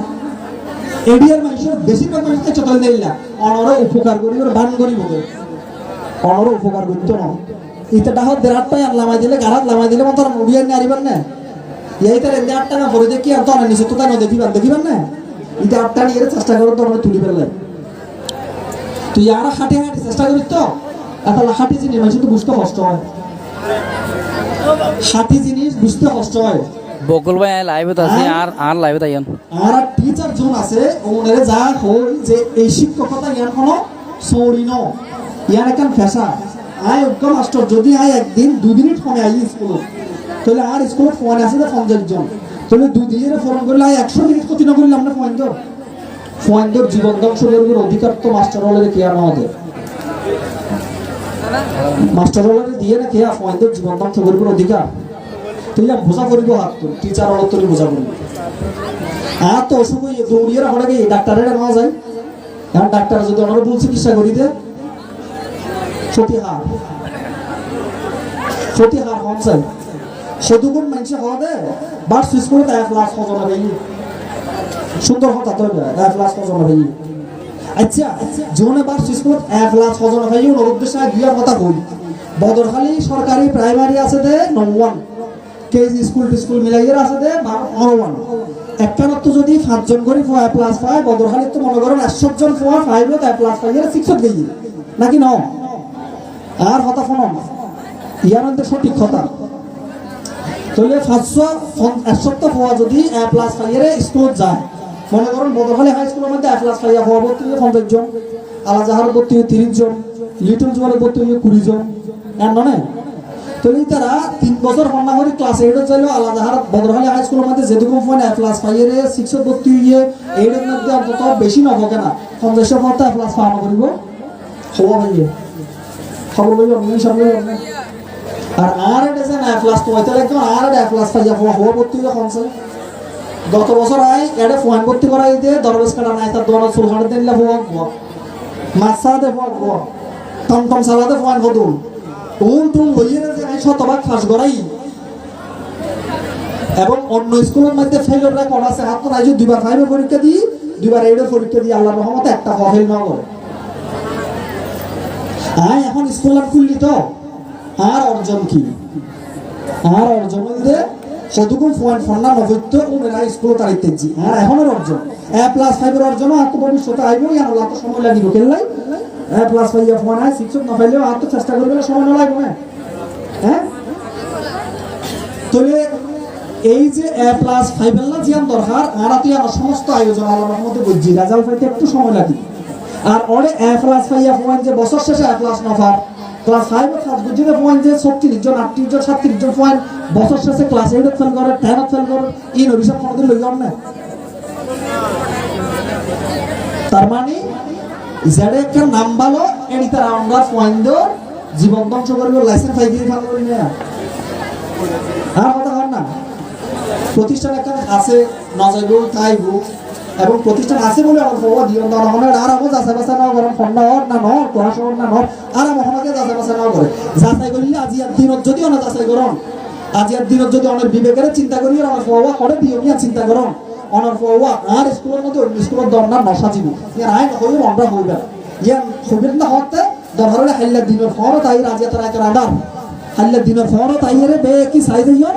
এডিয়ার মানুষের বেশিরভাগ মানুষকে চটল দেয় না অনরা উপকার করি ওর বান করি বলে অনরা উপকার করতো না ইটা ডাহত দেড়াটটাই আর লামাই দিলে গাড়াত লামাই দিলে মতো মুড়িয়ার নিয়ে আরিবার না এইটার এমনি 8 টাকা ভরে দেখি আর তো অনেক নিচে তো তাই দেখিবার না ইটা 8টা নিয়ে চেষ্টা করো তো আমরা তুলি ফেললে তুই আর হাঁটে চেষ্টা করিস তো এত হাঁটি জিনিস মানুষ তো বুঝতে কষ্ট হয় হাঁটি জিনিস বুঝতে কষ্ট হয় বকুল ভাই লাইভে আছে আর লাইভে তাইন আর টিচার জোন আছে ওনারে যা হই যে এই শিক্ষকতা ইয়ার কোনো সৌরি ন ইয়ার একখান ফেসা আয় উগ্র মাস্টার যদি আয় একদিন 2 মিনিট ফোনে আই স্কুল তাহলে আর স্কুল ফোন আছে না 50 জন তাহলে 2 দিনের ফোন করলে আয় 100 মিনিট কত না করলে আমরা ফোন দর জীবন ধ্বংস করবার অধিকার তো মাস্টার হলে কি আর আমাদের মাস্টার হলে দিয়ে না কি আর ফোন দর জীবন ধ্বংস করবার অধিকার তুই বোঝা করিব হাত তো টিচার হল তোর বোঝা করিব আর তো অসুখ হয়ে দৌড়িয়ে রাখা লাগে ডাক্তারের নেওয়া যায় এখন ডাক্তার যদি আমরা ভুল চিকিৎসা করি দে ক্ষতি হার কম চাই সদুগুণ মানুষে হওয়া দে বার সুইচ করে 1 লাখ হজনা ভাই সুন্দর কথা তো 1 লাখ হজনা ভাই আচ্ছা জোনে বার সুইচ করে 1 লাখ হজনা ভাই ওর উদ্দেশ্যে গিয়ার কথা কই বদরখালী সরকারি প্রাইমারি আছে দে নওয়ান কেজি স্কুল মিলাইয়ের আছে দে 12 একখানত তো যদি 5 জন করে 5+5 বদরখালী তো মনে করেন 100 জন 5 ও 5+5 এর 6 গই নাকি ন আর কথা ফোন ইয়ার মধ্যে সঠিক কথা তাহলে 500 হওয়া যদি A+5 এর স্কুল যায় মনে করেন বদরখালী হাই স্কুলের মধ্যে A+5 হওয়া ভর্তি 50 জন আলাজাহার ভর্তি 30 জন লিটল জোয়ারে ভর্তি 20 জন এর নয় তাহলে তারা 3 বছর পড়না করে ক্লাস 8 এ যাইলো আলাজাহার বদরখালী হাই স্কুলের মধ্যে যেটুকু ফোন A+5 এর 6 ভর্তি হইয়ে এর মধ্যে অন্তত বেশি না হবে না 50 পড়তে A+5 আনা করিব হওয়া ভাইয়ে খবর বলি আমি সামনে আর এটা যে A+ তো হইতে লাগে আর A+5 হওয়া ভর্তি যখন গত বছর আই এডে ফোন ভর্তি করাই দিয়ে দরবেশ কাটা নাই তার দোকানে চুল কাটতে দিলে হওয়া মাছ সালাতে হওয়া টমটম সালাতে ফোন বদল টুল হইয়ে যে আমি শতভাগ ফাঁস করাই এবং অন্য স্কুলের মধ্যে ফেলরা কোন আছে হাত তো নাই যে 2বার 5 এর পরীক্ষা দিই 2বার 8 এর পরীক্ষা দিই আল্লাহর রহমতে একটা ফেল না করে এখন স্কুল আর খুললি তো আর অর্জন কি আর অর্জন হইলে সদুকুম পয়েন্ট ফন্না নবত্য ওরা স্কুল তারিখতেছি আর এখনের অর্জন A+5 এর অর্জন আর তো ভবিষ্যতে আইব আর আল্লাহ তো সময় লাগিব কেলাই A+5 এর ফোন আই 6 না পাইলেও আর তো চেষ্টা করবে সময় না লাগবে না হ্যাঁ তাহলে এই যে A+5 এর না জিয়ান দরকার আর তো আর সমস্ত আয়োজন আল্লাহর রহমতে বুঝি রেজাল্ট পাইতে একটু সময় লাগে আর ওরে A+5 পয়েন্ট যে বছর শেষে A+ নফার ক্লাস 5 এর ক্লাস বুঝিতে পয়েন্ট যে 36 জন 38 জন 37 জন পয়েন্ট বছর শেষে ক্লাস 8 এ ফেল করে 10 এ ফেল করে এই অভিশাপ কোনদিন লই যাম না তার মানে যারা একটা নাম ভালো এনি তার আমরা পয়েন্ট দো জীবন ধ্বংস করবে লাইসেন্স পাই দিয়ে ভালো করি না আর কথা হয় না প্রতিষ্ঠান একটা আছে নজাইব তাইব এবং প্রতিষ্ঠান আছে বলে আমার বাবা জীবন দাও না আর আমো যাচাই বাছাই না করেন ফন্ডা হর না নর পড়াশোনা না নর আর আমাকে যাচাই বাছাই না করে যাচাই করলে আজি আর দিনত যদি অনা যাচাই করন আজি আর দিনত যদি অনেক বিবেকের চিন্তা করি আমার বাবা করে দিয়মিয়া চিন্তা করন অনার বাবা আর স্কুলের মধ্যে স্কুলের দরনা নশা জীব ইয়ার আইন হইও আমরা হইবে ইয়ার হইবে না হতে দরহারে হাইলা দিনের ফর তাই আজি তার আইতে রাডার হাইলা দিনের ফর তাই রে বে কি সাইজ হইও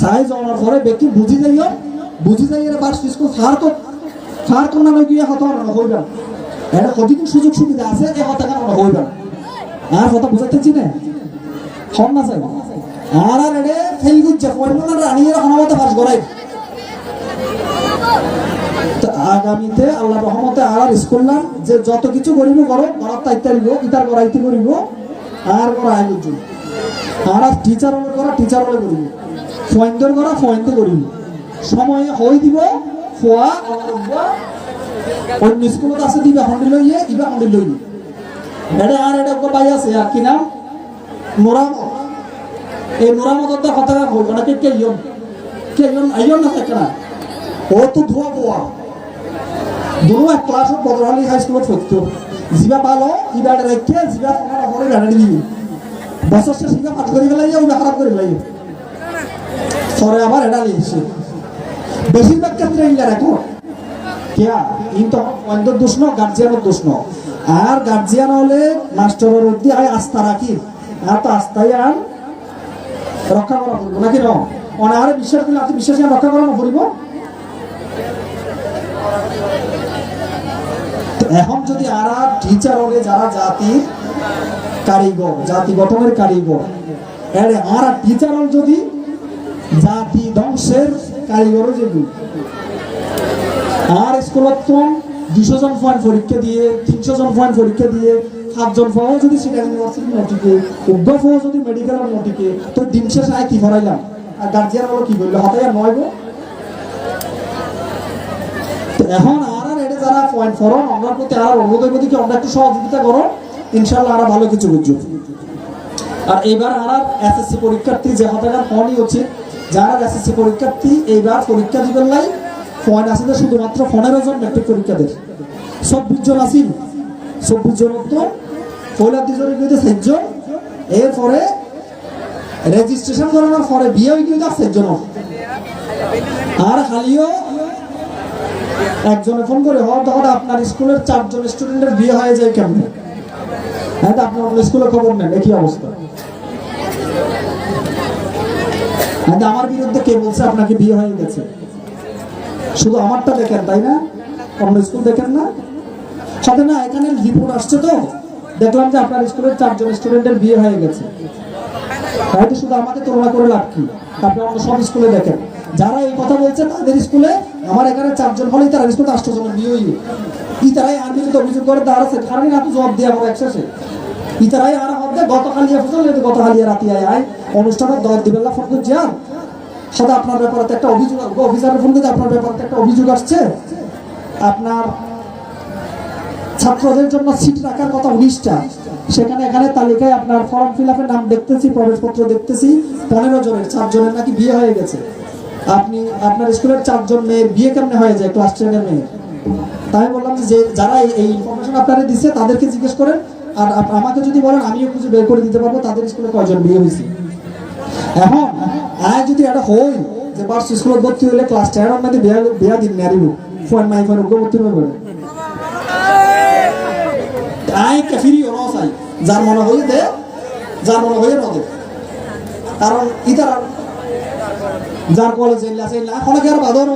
সাইজ অনার পরে বেকি বুঝি যাইও বার স্কুল ফার তো না গিয়ে হতো না হইবে এটা কতদিন সুযোগ সুবিধা আছে এই কথা কেন হইবে আর কথা বুঝাইতেছি না হন না চাই আর এডে ফেল গুজে পয়মনা রানিয়ে হনমতে পাস করাই তো আগামীতে আল্লাহর রহমতে আর স্কুল না যে যত কিছু করিব করো করার দায়িত্ব নিব ইতার করাইতে করিব আর করা আইন জন্য আর টিচার হলে করা টিচার হলে করিব ফয়েন্ডর করা ফয়েন্ডে করিব সময়ে হই দিব ফোয়া অন্য স্কুলত আছে দিবা হন্ডি লইয়ে ইবা হন্ডি লইয়ে এটা আর এটা বাই আছে আর কি নাম মোরামত এই মোরামত কথা কই অনেকে কে ইয়ন আইয়ন না থাকে না ও তো ধোয়া বোয়া দুনো এক ক্লাস বদরখালী হাই স্কুলত পড়তো জিবা ভালো ইবা রেখে জিবা তোমার হরে গাড়ি দিবি বছর শেষে জিবা পাঠ করে গেলাই ওই খারাপ করে গেলাই পরে আবার এটা লিখছে বেশিরভাগ ক্ষেত্রে ইলা রাখো কিয়া কিন্তু অন্ধের দোষ ন গার্জিয়ানের দোষ ন আর গার্জিয়ান হলে মাস্টারের অবধি আয় আস্থা রাখি আর তো আস্থাই আর রক্ষা করা পড়বো নাকি ন অনারে বিশ্বাস দিলে আপনি বিশ্বাস রক্ষা করা না পড়িব এখন যদি আরা টিচার হলে যারা জাতির কারিগর জাতি গঠনের কারিগর এর আর টিচার হল যদি জাতি ধ্বংসের কারিগর যেগুলো আর স্কুলত তো 200 জন পয়েন্ট পরীক্ষা দিয়ে 300 জন পয়েন্ট পরীক্ষা দিয়ে 7 জন পাওয়া যদি সিলেট ইউনিভার্সিটি নটিকে উদ্যোগ পাওয়া যদি মেডিকেলের নটিকে তো দিন শেষে আয় কি ভরাইলাম আর গার্জিয়ান হলো কি করলো হাতে আর নয় গো এখন আর এটা যারা পয়েন্ট ফরন আমরা প্রতি আর অনুরোধের প্রতি কি আমরা একটু সহযোগিতা করো ইনশাআল্লাহ আর ভালো কিছু বুঝছো আর এইবার আর এসএসসি পরীক্ষার্থী যে হাতাকার ফোনই হচ্ছে যারা এসএসসি পরীক্ষার্থী এইবার পরীক্ষা দিবেন লাই ফোন আছে শুধুমাত্র 15 জন মেট্রিক পরীক্ষা দেয় 24 জন আছেন 24 জন তো পয়লা 2 জনের মধ্যে 6 জন এরপরে রেজিস্ট্রেশন করানোর পরে বিয়ে হয়ে কিন্তু আসছে একজন আর খালিও একজনে ফোন করে হওয়ার তখন আপনার স্কুলের 4 জন স্টুডেন্টের বিয়ে হয়ে যায় কেমন হ্যাঁ তো আপনার স্কুলে খবর নেন একই অবস্থা আমার বিরুদ্ধে কে বলছে আপনাকে বিয়ে হয়ে গেছে শুধু আমারটা দেখেন তাই না অন্য স্কুল দেখেন না সাথে না এখানে রিপোর্ট আসছে তো দেখলাম যে আপনার স্কুলের 4 জন স্টুডেন্টের বিয়ে হয়ে গেছে তাই তো শুধু আমাকে তুলনা করে লাভ কি আপনি অন্য সব স্কুলে দেখেন যারা এই কথা বলছে তাদের স্কুলে আমার এখানে 4 জন হলেই তার স্কুলে 8 জনের বিয়ে হইল ইতারাই আর বিরুদ্ধে অভিযোগ করে দাঁড়াচ্ছে কারণ না তো জবাব দিয়ে আমার একসাথে ইতারাই আর হবে গতকালিয়া ফসল গতকালিয়া রাতি আয় অনুষ্ঠানের দর দিবেন না ফোন করছি আর সাথে আপনার ব্যাপারে একটা অভিযোগ অফিসারের ফোন করতে আপনার ব্যাপারে একটা অভিযোগ আসছে আপনার ছাত্রদের জন্য সিট রাখার কথা 19টা সেখানে এখানে তালিকায় আপনার ফর্ম ফিল আপের নাম দেখতেছি প্রবেশপত্র দেখতেছি 15 জনের 4 জনের নাকি বিয়ে হয়ে গেছে আপনি আপনার স্কুলের 4 জন মেয়ের বিয়ে কেমনে হয়ে যায় ক্লাস 10 এর মেয়ে তাই বললাম যে যারা এই ইনফরমেশন আপনারা দিচ্ছে তাদেরকে জিজ্ঞেস করেন আর আমাকে যদি বলেন আমিও খুঁজে বের করে দিতে পারবো তাদের স্কুলে কয়জন বিয়ে হয়েছে এখন আয় যদি এটা হই যে বাস স্কুলে ভর্তি হলে ক্লাস 10 এর মধ্যে বিয়া দিন নারিব ফোন মাই ফোন ভর্তি হবে আই কাফিরি হলো চাই যার মনে হয়ে দে যার মনে হয়ে নদে কারণ ইতার যার কলেজে আছে না অনেক আর বাদর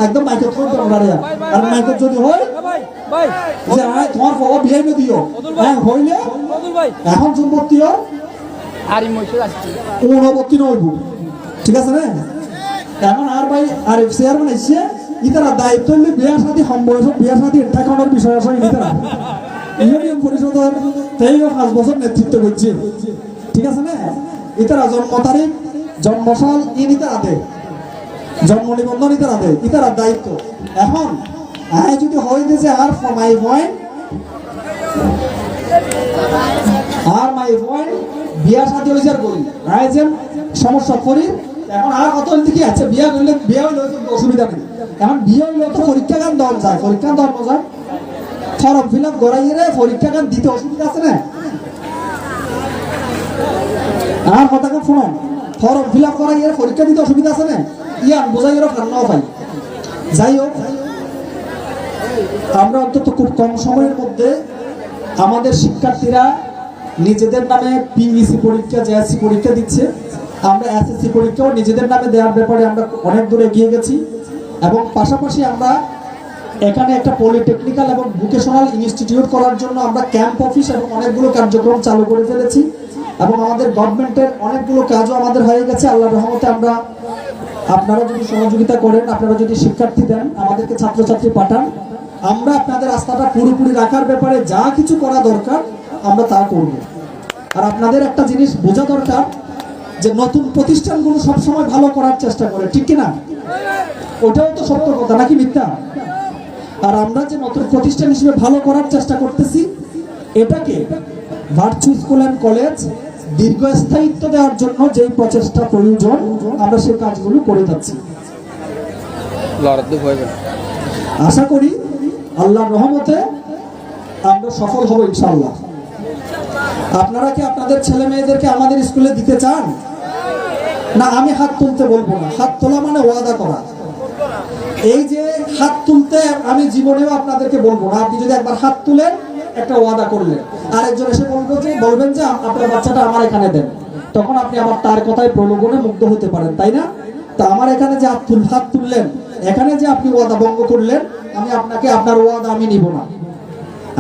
একদম মাইকত ফোন করে আর মাইকত যদি হয় যে আয় তোমার বাবা বিয়ে দিও হ্যাঁ হইলে এখন সম্পত্তিও আর ইমোশন আসছে অনুবর্তী নইব ঠিক আছে না এখন আর ভাই আর চেয়ারম্যান এসে ইতারা দায়িত্ব নিলে বিয়ার সাথে সম্বয়স বিয়ার সাথে ঠেকানোর বিষয় আছে ইতারা ইউনিয়ন পরিষদের 5 বছর নেতৃত্ব করছে ঠিক আছে না ইতারা জন্ম তারিখ জন্মসাল ইতারা দেয় জন্ম নিবন্ধন ইতারা দেয় ইতারা দায়িত্ব এখন আয় যদি হয় যে আর my point R my point বিয়ার সাথে হইছে আর করি আয় যে সমস্যা করি এখন আর কত কি আছে বিয়া হইলে অসুবিধা নেই এখন বিয়ে হইলে তো পরীক্ষা গান দেওয়া যায় পরীক্ষা দেওয়া যায় ফর্ম ফিল আপ করাইলে পরীক্ষা গান দিতে অসুবিধা আছে না আর কথা কান শুনুন ফর্ম ফিল আপ করাইলে পরীক্ষা দিতে অসুবিধা আছে না ইয়ান বোঝাই ওরা কান্নাও পাই যাই হোক আমরা অন্তত খুব কম সময়ের মধ্যে আমাদের শিক্ষার্থীরা নিজেদের নামে পিইসি পরীক্ষা জেএসসি পরীক্ষা দিচ্ছে আমরা এসএসসি পরীক্ষাও নিজেদের নামে দেওয়ার ব্যাপারে আমরা অনেক দূরে এগিয়ে গেছি এবং পাশাপাশি আমরা এখানে একটা পলিটেকনিক্যাল এবং ভোকেশনাল ইনস্টিটিউট করার জন্য আমরা ক্যাম্প অফিস এবং অনেকগুলো কার্যক্রম চালু করে ফেলেছি এবং আমাদের গভর্নমেন্টের অনেকগুলো কাজও আমাদের হয়ে গেছে আল্লাহর রহমতে আমরা আপনারা যদি সহযোগিতা করেন আপনারা যদি শিক্ষার্থী দেন আমাদেরকে ছাত্রছাত্রী পাঠান আমরা আপনাদের রাস্তাটা পুরোপুরি রাখার ব্যাপারে যা কিছু করা দরকার আমরা তা করব আর আপনাদের একটা জিনিস বোঝা দরকার যে নতুন প্রতিষ্ঠানগুলো সবসময় ভালো করার চেষ্টা করে ঠিক কিনা ওটাও তো সত্য কথা নাকি মিথ্যা আর আমরা যে নতুন প্রতিষ্ঠান হিসেবে ভালো করার চেষ্টা করতেছি এটাকে ভার্চু স্কুল অ্যান্ড কলেজ দীর্ঘস্থায়িত্ব দেওয়ার জন্য যে প্রচেষ্টা প্রয়োজন আমরা সেই কাজগুলো করে যাচ্ছি আশা করি আল্লাহর রহমতে আমরা সফল হব ইনশাআল্লাহ আপনারা কি আপনাদের ছেলে মেয়েদেরকে আমাদের স্কুলে দিতে চান না আমি হাত তুলতে বলবো না হাত তোলা মানে ওয়াদা করা এই যে হাত তুলতে আমি জীবনেও আপনাদেরকে বলবো না আপনি যদি একবার হাত তুলেন একটা ওয়াদা করলেন আরেকজন এসে বলবেন যে আপনার বাচ্চাটা আমার এখানে দেন তখন আপনি আমার তার কথায় প্রলোভনে মুগ্ধ হতে পারেন তাই না তা আমার এখানে যে হাত তুললেন এখানে যে আপনি ওয়াদা ভঙ্গ করলেন আমি আপনাকে আপনার ওয়াদা আমি নিব না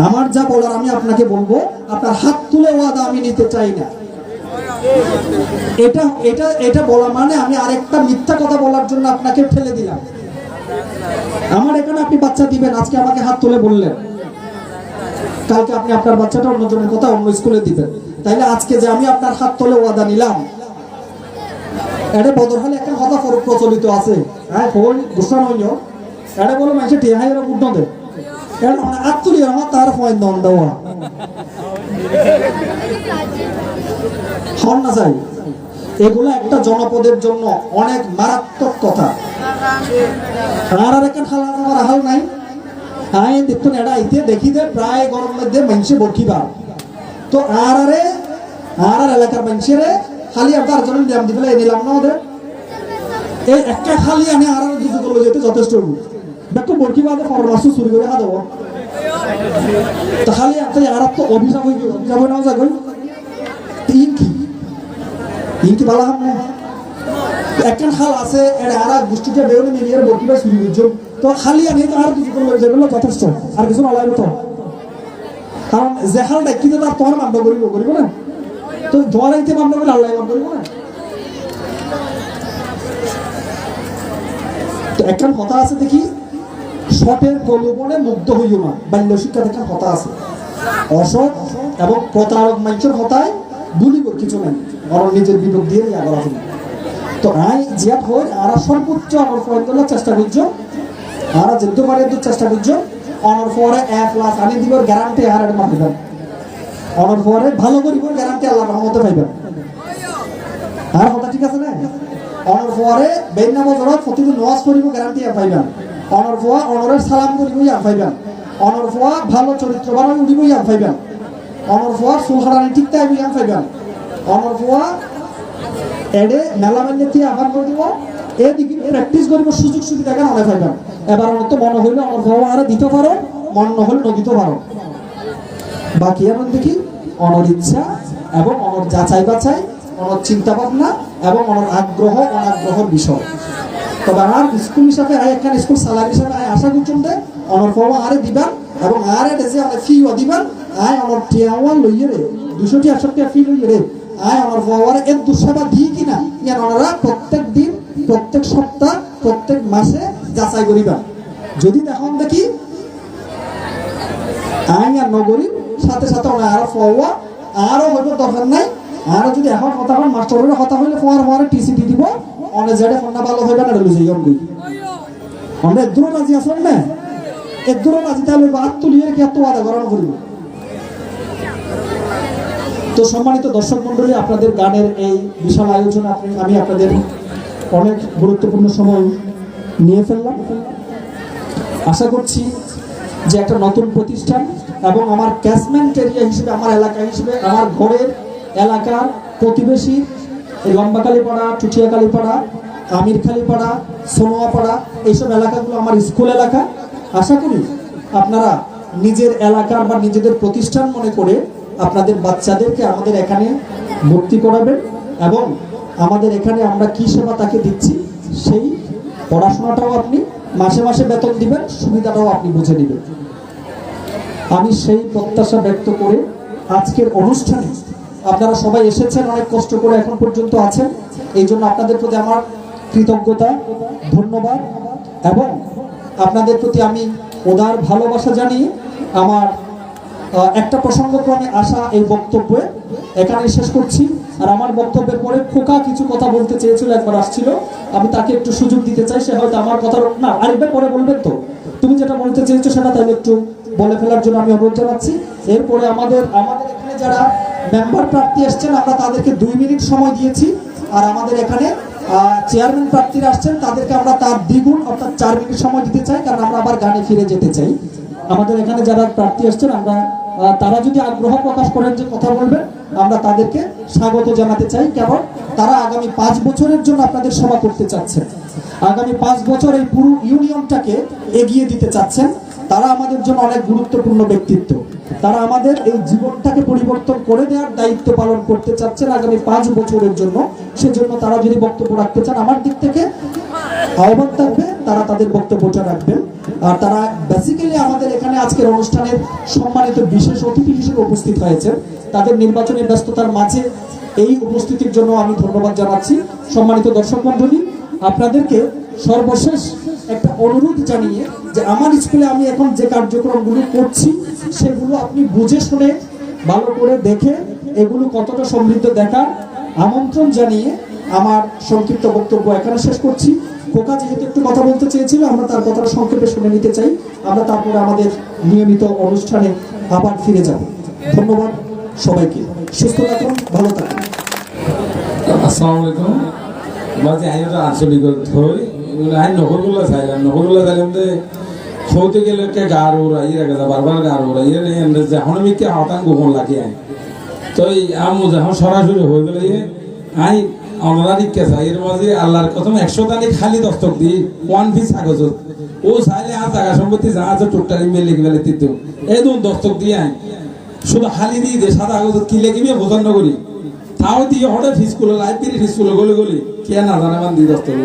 আমার যা বলার আমি আপনাকে বলবো আপনার হাত তুলে ওয়াদা আমি নিতে চাই না এটা এটা এটা বলা মানে আমি আরেকটা মিথ্যা কথা বলার জন্য আপনাকে ঠেলে দিলাম আমার এখানে আপনি বাচ্চা দিবেন আজকে আমাকে হাত তুলে বললেন কালকে আপনি আপনার বাচ্চাটা অন্যজনের কথা অন্য স্কুলে দিবেন তাইলে আজকে যে আমি আপনার হাত তুলে ওয়াদা নিলাম এটা বদরহালে একটা কথা প্রচলিত আছে হ্যাঁ ফোন ঘোষণা হইল এটা বলো মানুষের টিহাইয়ের বুট নদে হাত তুলি আমার তার পয়েন্ট দন দেওয়া হন না চাই এগুলো একটা জনপদের জন্য অনেক মারাত্মক কথা আর একটা খালা আমার হাল নাই আইন দেখুন এটা আইতে দেখি দে প্রায় গরম মধ্যে মানুষে বকিবা তো আর এলাকার মানুষের খালি আর তার জন্য ব্যায়াম দিবে নিলাম না ওদের এই একটা খালি আনে আর দুটো করলে যেতে যথেষ্ট দেখো বরকি বাদে পরামর্শ শুরু করে দেব তো খালি একটা আর তো অভিশাপ হয়ে গেল যাবো না যাবো ইনকি ভালো হাম না একখান খাল আছে এর আর গোষ্ঠীটা বেরোনে মিলিয়ে বরকি বা শুরু করছো তো খালি আনে তো আর দুটো করলে যাবে যথেষ্ট আর কিছু নলাইব তো কারণ যে হাল ডাকি তো তার তোমার মান্য করিব না তো জোয়ারাইতে মান্য করলে আল্লাহ মান্য করিব না তো একখান কথা আছে দেখি সটের প্রলোভনে মুগ্ধ হইও না বাল্য শিক্ষা একখান কথা আছে অসৎ এবং প্রতারক মানুষের কথায় বলিব কিছু নেই বরং নিজের বিবেক দিয়ে আবার আছে তো আই জিয়াত হই আর সর্বোচ্চ আমার ফয়েন করার চেষ্টা করছো আর যেতে পারে তো চেষ্টা করছো অনার পরে 1 লাখ আনি দিবার গ্যারান্টি আর এটা মারবেন অনার পরে ভালো করিব গ্যারান্টি আল্লাহর রহমতে পাইবেন আর কথা ঠিক আছে না অনার পরে বেইনা বজরত প্রতিদিন নামাজ পড়িব গ্যারান্টি পাইবেন অনার পরে অনরের সালাম করিব পাইবেন অনার পরে ভালো চরিত্রবান হয়ে উঠিব পাইবেন অনার পরে সুলহারানি ঠিক তাই পাইবেন অনার পরে এডে মেলা মান্যতি আবার করে দিব এদিকে প্র্যাকটিস করিব সুযোগ সুবিধা কেন অনেক পাইবেন এবার তো মনে হইলে অনার পরে আর দিতে পারো মন না হলে নদিতে পারো বাকি এখন দেখি অনর ইচ্ছা এবং অনর যাচাই বাছাই অনর চিন্তা ভাবনা এবং অনর আগ্রহ অনাগ্রহের বিষয় তবে আমার স্কুল হিসাবে একখান স্কুল স্যালারি হিসাবে আশা করছেন যে অনর ফর্ম আরে দিবেন এবং আর এটা যে ফিও দিবেন অনর টিয়াওয়ান লইয়ে রে 200 টাকা ফি লইয়ে রে অনর ফর্ম এর দুঃসেবা দিই কিনা ইয়ান ওনারা প্রত্যেক দিন প্রত্যেক সপ্তাহ প্রত্যেক মাসে যাচাই করিবেন যদি দেখুন দেখি আর নগরী সাথে সাথে আর ফওয়া আরো হইব দরকার নাই আর যদি এখন কথা হন মাস্টারের কথা হইলে ফোয়ার টিসিটি দিব অনেক জায়গায় ফোনটা ভালো হইবে না লুজে গই আমরা একদম রাজি আসেন না একদম রাজি তাহলে বাদ তুলিয়ে কি এত আদা গরম করিব তো সম্মানিত দর্শক মণ্ডলী আপনাদের গানের এই বিশাল আয়োজনে আমি আপনাদের অনেক গুরুত্বপূর্ণ সময় নিয়ে ফেললাম আশা করছি যে একটা নতুন প্রতিষ্ঠান এবং আমার ক্যাচমেন্ট এরিয়া হিসেবে আমার এলাকা হিসেবে আমার ঘরের এলাকার প্রতিবেশী এই লম্বাকালীপাড়া চুটিয়াকালীপাড়া আমিরখালীপাড়া সোনোয়াপাড়া এইসব এলাকাগুলো আমার স্কুল এলাকা আশা করি আপনারা নিজের এলাকার বা নিজেদের প্রতিষ্ঠান মনে করে আপনাদের বাচ্চাদেরকে আমাদের এখানে ভর্তি করাবেন এবং আমাদের এখানে আমরা কি সেবা তাকে দিচ্ছি সেই পড়াশোনাটাও আপনি মাসে মাসে বেতন দিবেন সুবিধাটাও আপনি বুঝে নেবেন আমি সেই প্রত্যাশা ব্যক্ত করে আজকের অনুষ্ঠানে আপনারা সবাই এসেছেন অনেক কষ্ট করে এখন পর্যন্ত আছেন এই জন্য আপনাদের প্রতি আমার কৃতজ্ঞতা ধন্যবাদ এবং আপনাদের প্রতি আমি উদার ভালোবাসা জানিয়ে আমার একটা প্রসঙ্গক্রমে আসা এই বক্তব্যে এখানে শেষ করছি আর আমার বক্তব্যের পরে খোকা কিছু কথা বলতে চেয়েছিল একবার আসছিল আমি তাকে একটু সুযোগ দিতে চাই সে হয়তো আমার কথা না আরেকবার পরে বলবেন তো তুমি যেটা বলতে চেয়েছো সেটা তাহলে একটু বলে ফেলার জন্য আমি অনুরোধ জানাচ্ছি এরপরে আমাদের এখানে যারা মেম্বার প্রার্থী আসছেন আমরা তাদেরকে 2 মিনিট সময় দিয়েছি আর আমাদের এখানে চেয়ারম্যান প্রার্থীরা আসছেন তাদেরকে আমরা তার দ্বিগুণ অর্থাৎ 4 মিনিট সময় দিতে চাই কারণ আমরা আবার গানে ফিরে যেতে চাই আমাদের এখানে যারা প্রার্থী আসছেন আমরা তারা যদি আগ্রহ প্রকাশ করেন যে কথা বলবেন আমরা তাদেরকে স্বাগত জানাতে চাই কারণ তারা আগামী 5 বছরের জন্য আপনাদের সেবা করতে চাচ্ছেন আগামী 5 বছর এই পুরো ইউনিয়নটাকে এগিয়ে দিতে চাচ্ছেন তারা আমাদের জন্য অনেক গুরুত্বপূর্ণ ব্যক্তিত্ব তারা আমাদের এই জীবনটাকে পরিবর্তন করে দেওয়ার দায়িত্ব পালন করতে চাচ্ছেন আগামী 5 বছরের জন্য সেজন্য তারা যদি বক্তব্য রাখতে চান আমার দিক থেকে আহ্বান থাকবে তারা তাদের বক্তব্যটা রাখবেন আর তারা বেসিক্যালি আমাদের এখানে আজকের অনুষ্ঠানের সম্মানিত বিশেষ অতিথি হিসেবে উপস্থিত হয়েছে তাদের নির্বাচনী ব্যস্ততার মাঝে এই উপস্থিতির জন্য আমি ধন্যবাদ জানাচ্ছি সম্মানিত দর্শক মণ্ডলী আপনাদেরকে সর্বশেষ একটা অনুরোধ জানিয়ে যে আমার স্কুলে আমি এখন যে কার্যক্রমগুলো করছি সেগুলো আপনি বুঝে শুনে ভালো করে দেখে এগুলো কতটা সমৃদ্ধ দেখার আমন্ত্রণ জানিয়ে আমার সংক্ষিপ্ত বক্তব্য এখানে শেষ করছি খোকা যেহেতু একটু কথা বলতে চেয়েছিল আমরা তার কথাটা সংক্ষেপে শুনে নিতে চাই আমরা তারপরে আমাদের নিয়মিত অনুষ্ঠানে আবার ফিরে যাব ধন্যবাদ সবাইকে সুস্থ থাকুন ভালো থাকুন আসসালামু আলাইকুম বাজে আইনটা আঞ্চলিক থই আইন নগরগুলো চাইলাম যে সৌতে গেলে কে গার ওরা ইয়ে রাখা বারবার গার ওরা ইয়ে নেই যখন আমি কে হতাং গোপন লাগে আইন তো এই আমি যখন সরাসরি হয়ে গেলে আই অনারারি কেসা এর মাঝে আল্লাহর কসম 100 দানি খালি দস্তক দি ওয়ান পিস কাগজ ও চাইলে আর জায়গা সম্পত্তি যা আছে টোটালি মিলে লিখে ফেলে দিত এই দুন দস্তক দিয়ে আই শুধু খালি দিয়ে দে সাদা কাগজ কি লিখিবে বোঝানো করি তাও দিয়ে হঠাৎ ফিসকুলো লাইব্রেরি ফিসকুলো গলি গলি কে না জানে মান দিয়ে দস্তক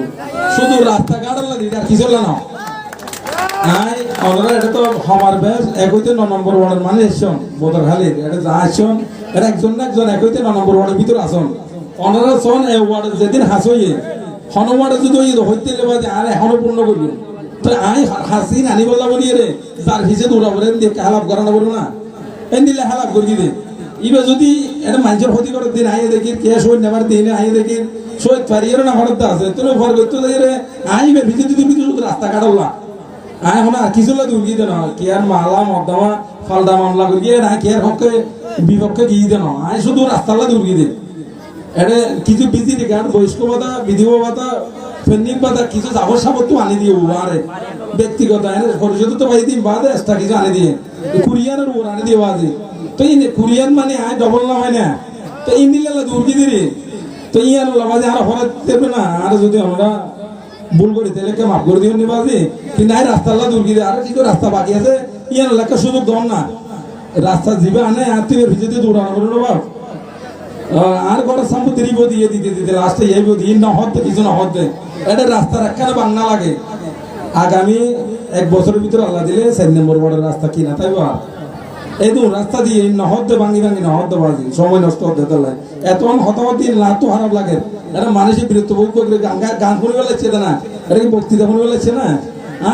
শুধু রাস্তাঘাট আল্লাহ দিই আর কিছু না আই অনরা এটা তো আমার বেশ একইতে 9 নম্বর ওয়ার্ডের মানে এসছন বোদর খালি এটা যা আসছন এটা একজন না একজন একইতে 9 নম্বর ওয়ার্ডের ভিতর আসন অনরা সন এই ওয়ার্ড যেদিন হাসইয়ে হন ওয়ার্ডে যদি হইতে লেবাদে আর এখনো পূর্ণ করবে তো আই হাসিন আনি বললা বলি রে যার হিসে দৌড়া বলে দিয়ে হালাপ করানো বলবো না এই নিলে হালাপ করি দে ইবে যদি এটা মানুষের ক্ষতি করে দিন আইয়ে দেখি কে সই নেবার দিন আইয়ে দেখি সই পারিয়ে না হঠাৎ আছে তুই ভর করতে যাই রে আইবে ভিজে দিতে ভিজে শুধু রাস্তা কাটলা আই হনা কিছু লাগে দুর্গি দেন কি আর মালা মদ্দামা ফালদা মামলা করি না কি আর হকে বিপক্ষে গিয়ে দেন আই শুধু রাস্তালা দুর্গি দেন এটা কিছু বিজি রেখার বয়স্ক ভাতা বিধবা ভাতা ফেন্ডিং ভাতা কিছু যাবর সাবত তো আনি দিয়ে আরে ব্যক্তিগত পরিষদ তো পাই দিন বাদে এক্সট্রা কিছু আনি দিয়ে কুরিয়ানের উপর আনি দিয়ে বাজে তো এই কুরিয়ান মানে আয় ডবল না হয় না তো ইন্দিলা দুর্গি দিরে তো ইয়ার বাজে আর হরে দেবে না আর যদি আমরা ভুল করি তাহলে কে মাফ করে দিও নি বাজে কিন্তু আয় রাস্তালা দুর্গি দিয়ে আর কিছু রাস্তা বাকি আছে ইয়ার এলাকা সুযোগ দম না রাস্তা জিবে আনে আর তুই ভিজে দৌড়ানো করো বাপ আর গড় সম্পত্তি রিবো দিয়ে দিতে দিতে লাস্টে এই বদি না হতে কিছু না হতে এটা রাস্তা রাখানে বাংলা লাগে আগামী 1 বছরের ভিতরে আল্লাহ দিলে 4 নম্বর ওয়ার্ডের রাস্তা কিনা তাইবা এই দু রাস্তা দিয়ে না হতে ভাঙি না হতে বাজি সময় নষ্ট হতে তাহলে এত হতাহতি না তো খারাপ লাগে এটা মানুষের বিরক্ত বই করে গান শুনে বেলাচ্ছে না এটা কি বক্তৃতা শুনে বেলাচ্ছে না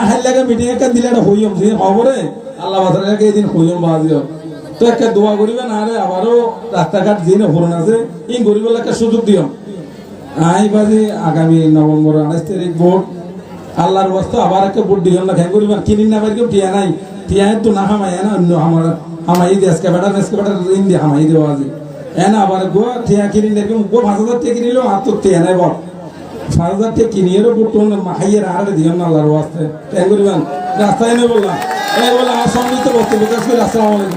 হাই লাগে মিটিং একটা দিলে এটা হইম যে খবরে আল্লাহ বাজারে এই দিন হইম বাজিও তো একটা দোয়া করিবেন আরে আবারও রাস্তাঘাট যে হরণ আছে এই গরিব এলাকার সুযোগ দিও আই বাজে আগামী নভেম্বর 28 তারিখ ভোট আল্লাহর বস্তা আবার একটা ভোট দিও না খেয়ে করিবেন কিনিন না কেউ টিয়া নাই টিয়া তো না হামাই না অন্য আমার হামাই দিয়ে আজকে বেটার ইন্ডিয়া হামাই দেওয়া আছে এনা আবার গো টিয়া কিনিন এরকম গো 5000 টাকা কিনিলেও আর তো টিয়া নাই বল 5000 টাকা কিনিয়েরও ভোট হাইয়ের আর দিও না আল্লাহর বস্তা খেয়ে করিবেন রাস্তায় এনে বললাম এই বলে আমার সম্মিলিত বক্তব্য প্রকাশ করি। আসসালামু আলাইকুম।